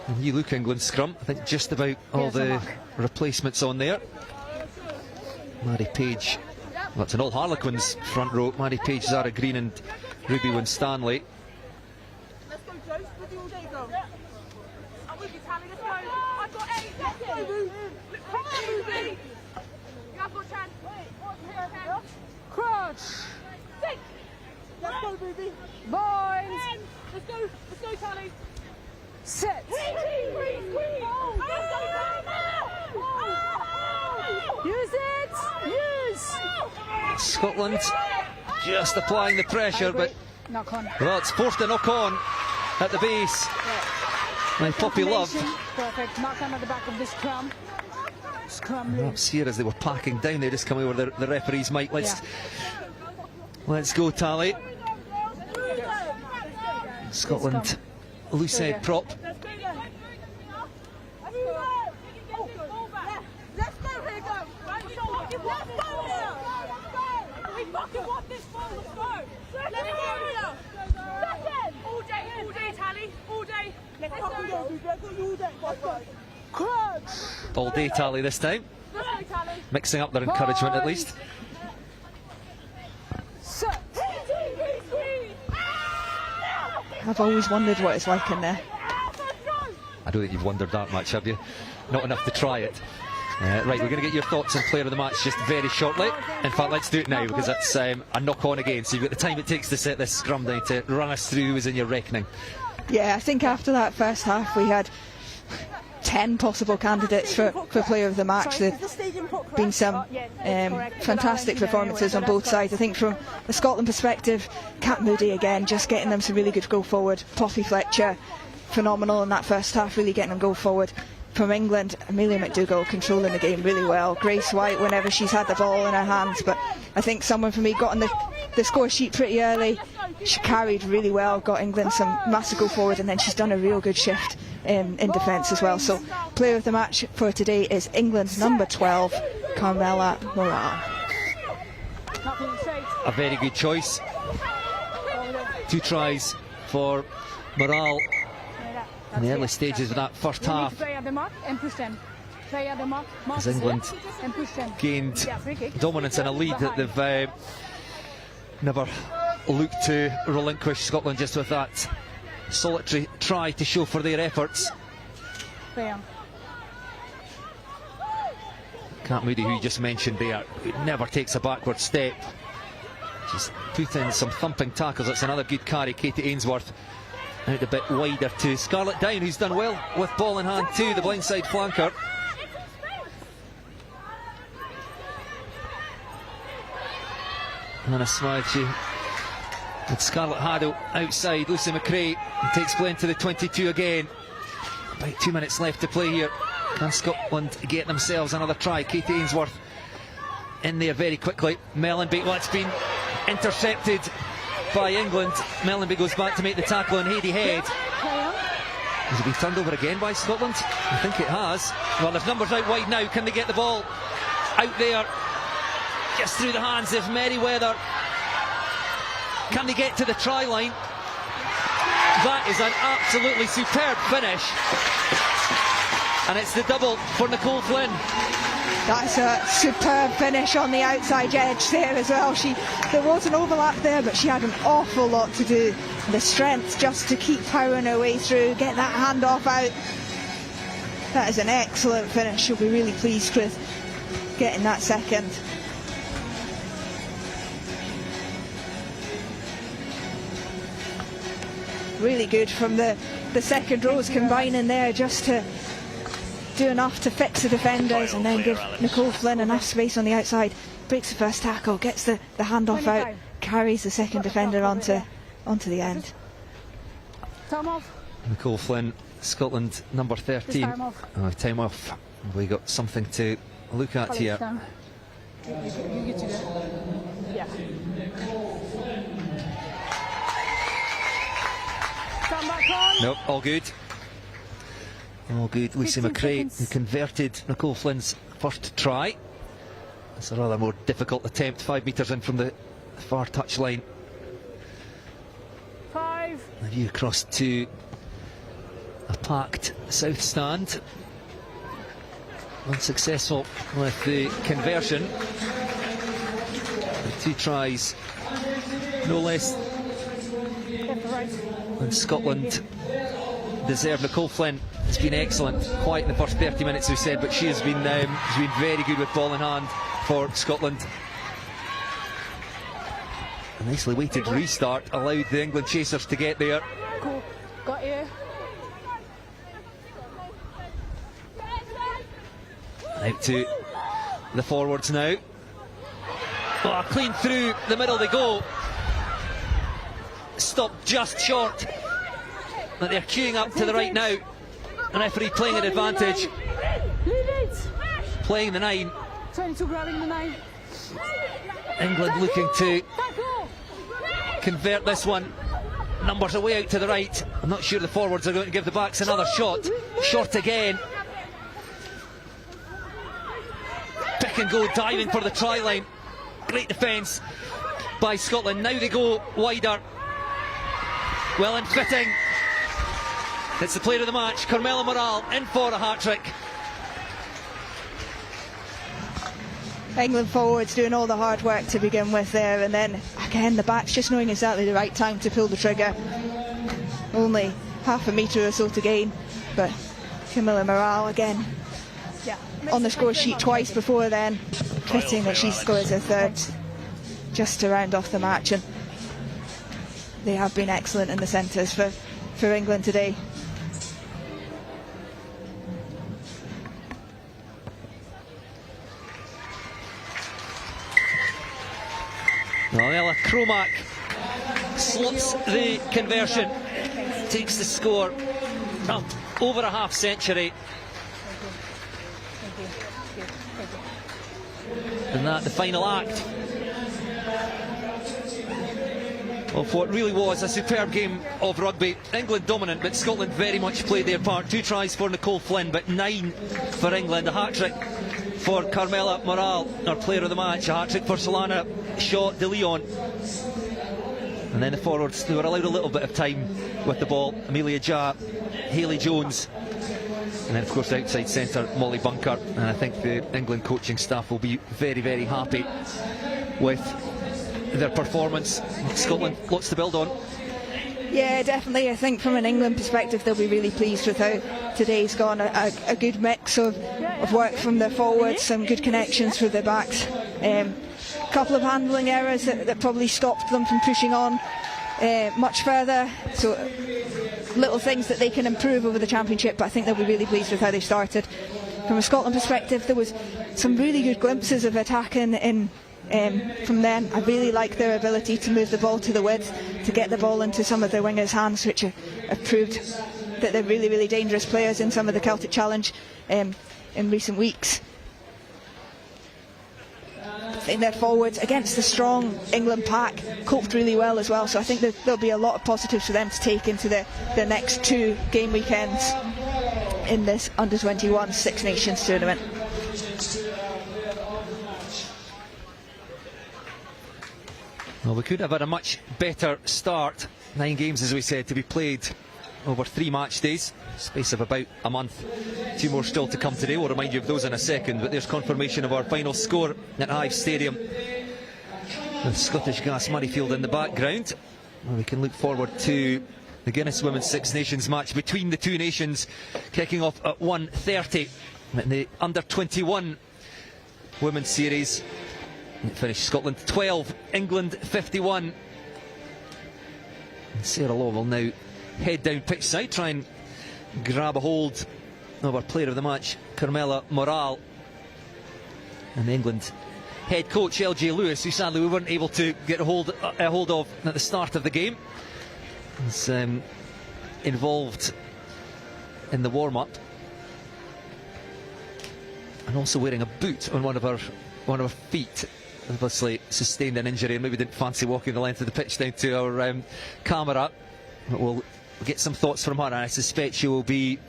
S1: And you look England scrum, I think just about all the replacements on there. Mary Page, well, it's an all Harlequins front row. Mary Page, Zara Green and Ruby Winstanley.
S6: Let's go, Joe. With you all day, go. I'm with you, Tammy. Let's go. I've got 8 seconds. Ruby. You have got a chance.
S5: Crouch.
S6: 6. Let's go, Ruby.
S5: Boys.
S6: 10. Let's go, Tally.
S5: Set. Use it. Use.
S1: Scotland just applying the pressure, but
S5: knock on.
S1: well, it's forced a knock on at the base. My Poppy Love.
S5: Perfect. Knock on at the back of the scrum. Scrum.
S1: Perhaps here as they were packing down, they just come over the referee's mic. Let's go, Tally. Scotland, loose head prop.
S6: Let's go here, go. Let's go here. We fucking want this ball. Let's go. Let's go here. All day, Tally. All day. Let's fucking go. Let's go all day.
S5: Crunch.
S1: All day Tally this time.
S6: Let's go, Tally.
S1: Mixing up their encouragement at least.
S5: Set.
S2: I've always wondered what it's like in there.
S1: I don't think you've wondered that much, have you? Not enough to try it. Right, we're going to get your thoughts on player of the match just very shortly. In fact, let's do it now because that's a knock on again. So you've got the time it takes to set this scrum down to run us through who was in your reckoning.
S2: Yeah, I think after that first half we had 10 possible candidates for player of the match. There's been some fantastic performances on both sides. I think from the Scotland perspective, Kat Moody again, just getting them some really good go forward. Poppy Fletcher, phenomenal in that first half, really getting them go forward. From England, Amelia McDougall controlling the game really well. Grace White whenever she's had the ball in her hands, but I think someone for me got on the score sheet pretty early. She carried really well, got England some massive go forward, and then she's done a real good shift in defence as well. So player of the match for today is England's number 12, Carmela Morale.
S1: A very good choice. 2 tries for Morale in the early stages of that first half. As England gained dominance and a lead that they've never looked to relinquish. Scotland just with that solitary try to show for their efforts. Kat Moody, who you just mentioned there, never takes a backward step. Just put in some thumping tackles. That's another good carry. Katie Ainsworth out a bit wider to Scarlett Down, who's done well with ball in hand too, the blindside flanker. And then a smile with Scarlett Haddle outside. Lucy McRae takes play into the 22 again. About 2 minutes left to play here. Can Scotland get themselves another try? Katie Ainsworth in there very quickly. Mellenby, well, it's been intercepted by England. Mellenby goes back to make the tackle on Haidee Head. Has it been turned over again by Scotland? I think it has. Well, there's numbers out wide now. Can they get the ball out there? Just through the hands of Merriweather. Can they get to the try line? That is an absolutely superb finish. And it's the double for Nicole Flynn.
S2: That's a superb finish on the outside edge there as well. There was an overlap there, but she had an awful lot to do. The strength just to keep powering her way through, get that handoff out. That is an excellent finish. She'll be really pleased with getting that second. Really good from the second rows combining there just to do enough to fix the defenders and then give Nicole Flynn enough space on the outside. Breaks the first tackle, gets the handoff out. carries the second defender onto the end.
S5: Time off.
S1: Nicole Flynn, Scotland number 13.
S5: Time off.
S1: Time off. We got something to look at here.
S5: You get to the... Yeah. Stand back on.
S1: Nope, all good. All good. Lucy
S5: 15
S1: McRae,
S5: seconds.
S1: who converted Nicole Flynn's first try. It's a rather more difficult attempt, 5 metres in from the far touchline.
S5: 5.
S1: A view across to a packed south stand. Unsuccessful with the conversion. The 2 tries, no less than Scotland deserve. Nicole Flynn has been excellent, quiet in the first 30 minutes, we said, but she's been very good with ball in hand for Scotland. A nicely weighted restart allowed the England chasers to get there.
S5: Cool. Got you.
S1: Out to the forwards now. Oh, clean through the middle they go. Stopped just short. But they're queuing up to the right now. The referee playing an advantage. Playing the 9.
S5: 22 grabbing the 9.
S1: England looking to convert this one. Numbers away out to the right. I'm not sure the forwards are going to give the backs another shot. Short again. Pick and go, diving for the try line. Great defence by Scotland. Now they go wider. Well and fitting. It's the player of the match, Carmela Morale, in for a hat-trick.
S2: England forwards doing all the hard work to begin with there, and then again the backs just knowing exactly the right time to pull the trigger. Only half a metre or so to gain, but Carmela Morale again on the score sheet twice before then, fitting that she scores her third just to round off the match. And they have been excellent in the centres for England today.
S1: Ella Cromack slots the conversion, takes the score up over a half century. And that the final act of what really was a superb game of rugby. England dominant, but Scotland very much played their part. 2 tries for Nicole Flynn, but 9 for England. A hat-trick for Carmela Morale, our player of the match. A hat-trick for Solana Shaw de Leon. And then the forwards, they were allowed a little bit of time with the ball. Amelia Jha, Hayley Jones, and then of course outside centre Molly Bunker. And I think the England coaching staff will be very, very happy with their performance. Scotland, lots to build on.
S2: Yeah, definitely. I think from an England perspective they'll be really pleased with how today's gone. A good mix of work from their forwards, some good connections for their backs. A couple of handling errors that probably stopped them from pushing on much further. So little things that they can improve over the championship, but I think they'll be really pleased with how they started. From a Scotland perspective, there was some really good glimpses of attacking from them. I really like their ability to move the ball to the width, to get the ball into some of their wingers' hands, which have proved that they're really, really dangerous players in some of the Celtic Challenge in recent weeks. I think their forwards against the strong England pack coped really well as well, so I think that there'll be a lot of positives for them to take into the next 2 game weekends in this under-21 Six Nations tournament.
S1: Well, we could have had a much better start. 9 games, as we said, to be played over 3 match days, space of about a month. 2 more still to come today. We'll remind you of those in a second, but there's confirmation of our final score at Hive Stadium with Scottish Gas Murrayfield in the background. Well, we can look forward to the Guinness Women's Six Nations match between the 2 nations, kicking off at 1:30 in the under-21 Women's Series. It finished Scotland 12, England 51. And Sarah Law will now head down pitch side, try and grab a hold of our player of the match, Carmela Morale. And England head coach LJ Lewis, who sadly we weren't able to get a hold of at the start of the game. He's involved in the warm-up, and also wearing a boot on one of our feet. Obviously sustained an injury and maybe didn't fancy walking the length of the pitch down to our camera. But we'll get some thoughts from her, and I suspect she will be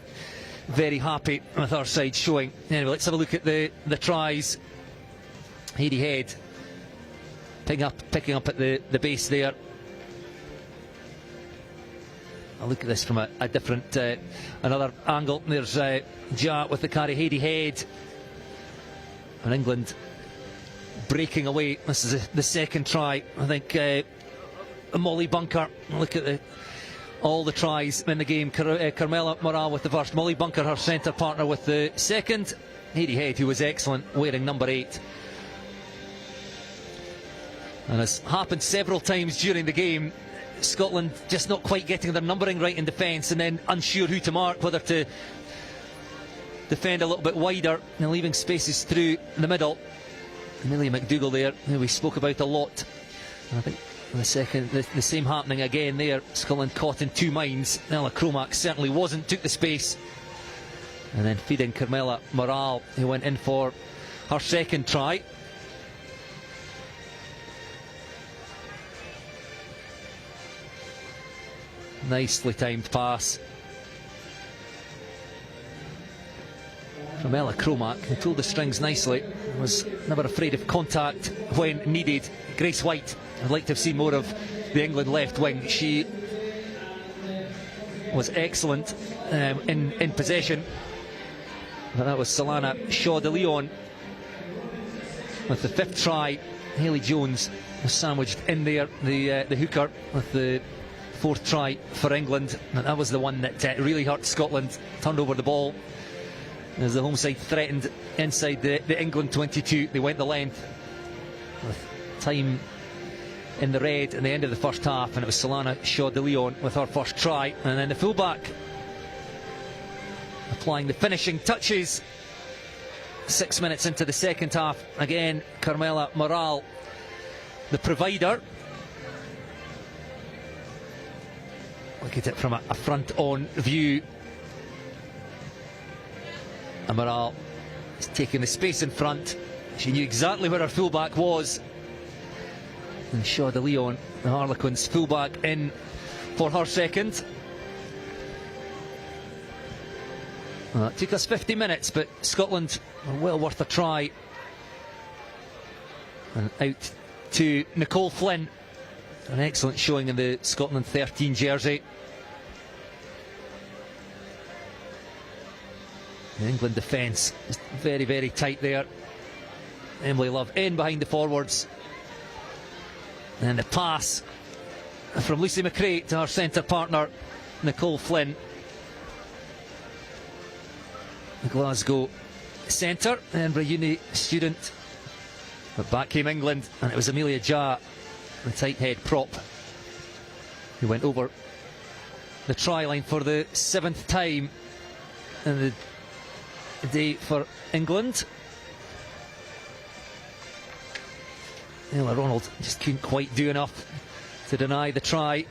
S1: very happy with our side showing. Anyway, let's have a look at the tries. Hayley Head picking up at the base there. I'll look at this from a different another angle. There's Ja with the carry. Hayley Head, and England breaking away. This is the second try. I think Molly Bunker. Look at all the tries in the game. Carmela Morale with the first. Molly Bunker, her centre partner, with the second. Hayley Head, who was excellent, wearing number 8. And as happened several times during the game, Scotland just not quite getting their numbering right in defence, and then unsure who to mark, whether to defend a little bit wider and leaving spaces through the middle. Amelia McDougall there, who we spoke about a lot. And I think the same happening again there. Scotland caught in two minds. Ella Cromack certainly wasn't, took the space, and then feeding Carmela Morale, who went in for her second try. Nicely timed pass from Ella Cromack, who pulled the strings nicely, was never afraid of contact when needed. Grace White, I'd like to have seen more of the England left wing. She was excellent in possession, but that was Solana Shaw de Leon with the 5th try. Hayley Jones was sandwiched in there, the hooker, with the 4th try for England, and that was the one that really hurt Scotland. Turned over the ball as the home side threatened inside the England 22. They went the length with time in the red in the end of the first half, and it was Solana Shaw de Leon with her first try. And then the fullback applying the finishing touches 6 minutes into the second half. Again, Carmela Morale, the provider. Look at it from a front-on view. And Morale is taking the space in front. She knew exactly where her fullback was. And Shaw de Leon, the Harlequins fullback, in for her second. It took us 50 minutes, but Scotland were well worth a try. And out to Nicole Flynn. An excellent showing in the Scotland 13 jersey. The England defence is very, very tight there. Emily Love in behind the forwards. And the pass from Lucy McRae to her centre partner, Nicole Flynn. The Glasgow centre, Edinburgh Uni student. But back came England, and it was Amelia Ja, the tight head prop, who went over the try line for the 7th time in the day for England. Ella Ronald just couldn't quite do enough to deny the try.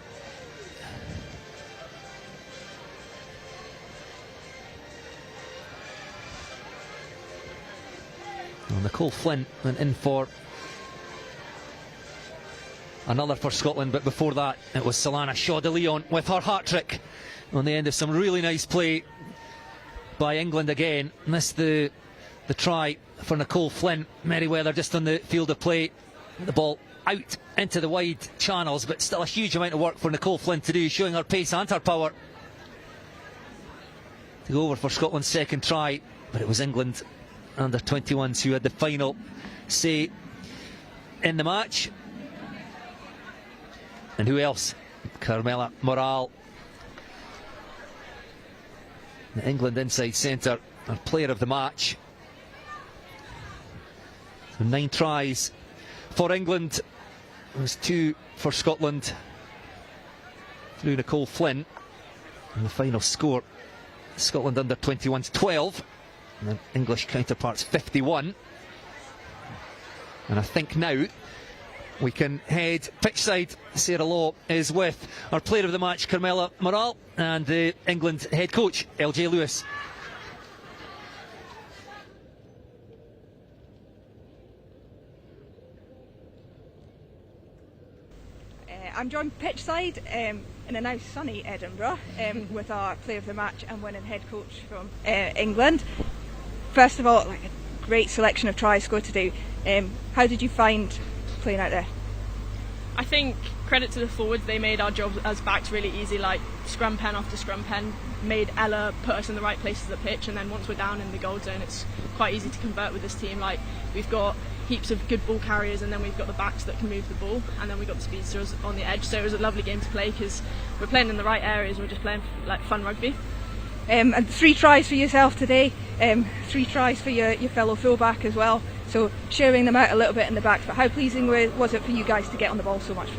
S1: Well, Nicole Flynn went in for another for Scotland, but before that it was Solana Shaw de Leon with her hat-trick on the end of some really nice play by England again. Missed the try for Nicole Flynn. Merriweather just on the field of play. The ball out into the wide channels, but still a huge amount of work for Nicole Flynn to do, showing her pace and her power to go over for Scotland's second try. But it was England under 21s who had the final say in the match. And who else? Carmela Morale, the England inside centre, our player of the match. So 9 tries for England. It was 2 for Scotland through Nicole Flynn. And the final score, Scotland under 21's 12, and the English counterparts 51. And I think now we can head pitchside. Sarah Law is with our player of the match, Carmela Morale, and the England head coach, LJ Lewis.
S2: I'm joined pitchside in a now sunny Edinburgh with our player of the match and winning head coach from England. First of all, like a great selection of tries scored today. How did you find playing out there?
S8: I think credit to the forwards, they made our job as backs really easy, like scrum pen after scrum pen, made Ella put us in the right places of the pitch, and then once we're down in the goal zone it's quite easy to convert with this team. Like, we've got heaps of good ball carriers, and then we've got the backs that can move the ball, and then we've got the speedsters on the edge, so it was a lovely game to play because we're playing in the right areas, we're just playing like fun rugby.
S2: And 3 tries for yourself today, 3 tries for your fellow fullback as well, so sharing them out a little bit in the backs, but how pleasing was it for you guys to get on the ball so much?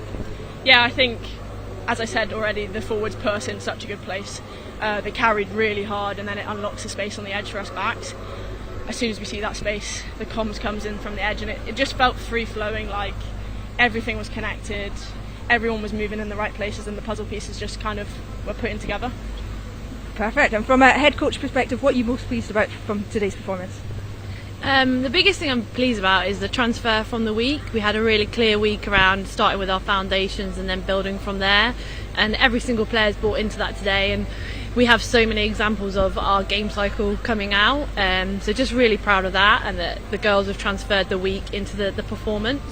S8: Yeah, I think, as I said already, the forwards put us in such a good place. They carried really hard, and then it unlocks the space on the edge for us backs. As soon as we see that space, the comms comes in from the edge, and it just felt free-flowing, like everything was connected, everyone was moving in the right places, and the puzzle pieces just kind of were putting together.
S2: Perfect. And from a head coach perspective, what are you most pleased about from today's performance?
S9: The biggest thing I'm pleased about is the transfer from the week. We had a really clear week around starting with our foundations and then building from there, and every single player's bought into that today, and we have so many examples of our game cycle coming out, so just really proud of that, and that the girls have transferred the week into the performance.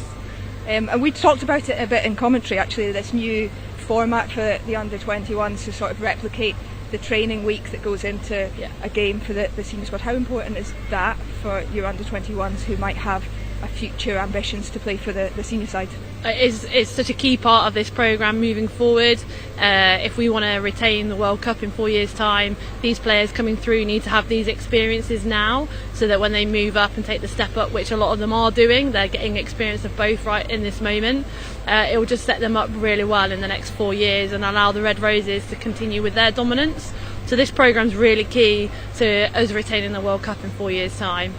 S2: And we talked about it a bit in commentary actually, this new format for the under-21s to sort of replicate the training week that goes into a game for the senior squad. How important is that for your under-21s who might have a future ambitions to play for the senior side?
S9: It's such a key part of this programme moving forward. If we want to retain the World Cup in 4 years' time, these players coming through need to have these experiences now, so that when they move up and take the step up, which a lot of them are doing, they're getting experience of both right in this moment. It will just set them up really well in the next 4 years and allow the Red Roses to continue with their dominance. So this programme's really key to us retaining the World Cup in 4 years' time.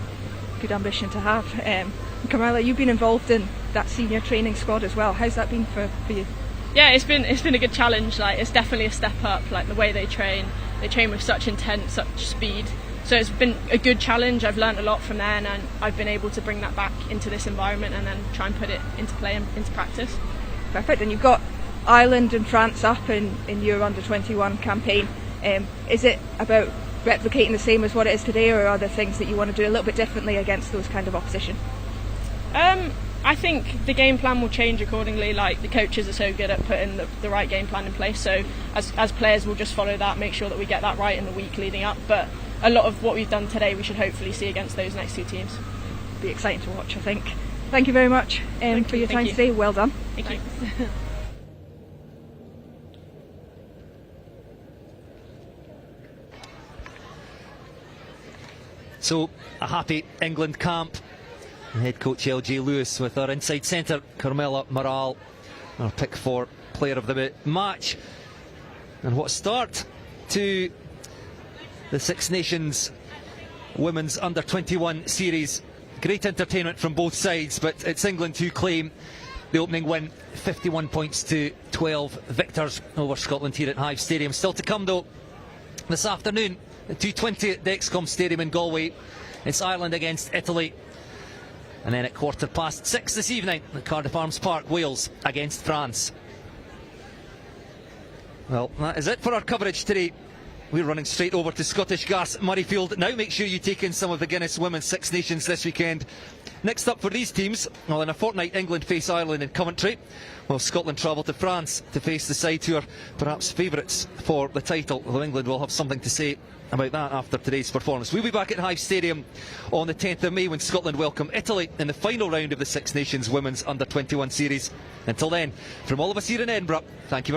S2: Good ambition to have. Carmela, you've been involved in that senior training squad as well. How's that been for you?
S8: Yeah, it's been a good challenge. Like, it's definitely a step up. Like, the way they train with such intent, such speed. So it's been a good challenge. I've learned a lot from there, and I've been able to bring that back into this environment and then try and put it into play and into practice.
S2: Perfect. And you've got Ireland and France up in your under-21 campaign. Is it about replicating the same as what it is today, or are there things that you want to do a little bit differently against those kind of opposition?
S8: I think the game plan will change accordingly. Like, the coaches are so good at putting the right game plan in place, so as players we'll just follow that, make sure that we get that right in the week leading up, but a lot of what we've done today we should hopefully see against those next 2 teams.
S2: Be exciting to watch, I think. Thank you very much for your time today. Well done.
S8: Thank you.
S1: So, a happy England camp. Head coach LJ Lewis with our inside centre, Carmela Morale, our pick for player of the match. And what a start to the Six Nations Women's Under-21 series. Great entertainment from both sides, but it's England who claim the opening win, 51 points to 12 victors over Scotland here at Hive Stadium. Still to come though, this afternoon at 2:20 at the XCOM Stadium in Galway, it's Ireland against Italy. And then at 6:15 this evening at Cardiff Arms Park, Wales against France. Well, that is it for our coverage today. We're running straight over to Scottish Gas Murrayfield. Now make sure you take in some of the Guinness Women's Six Nations this weekend. Next up for these teams, well, in a fortnight England face Ireland in Coventry, while Scotland travel to France to face the side who are perhaps favourites for the title, although England will have something to say about that after today's performance. We'll be back at Hive Stadium on the 10th of May when Scotland welcome Italy in the final round of the Six Nations Women's Under-21 series. Until then, from all of us here in Edinburgh, thank you very much.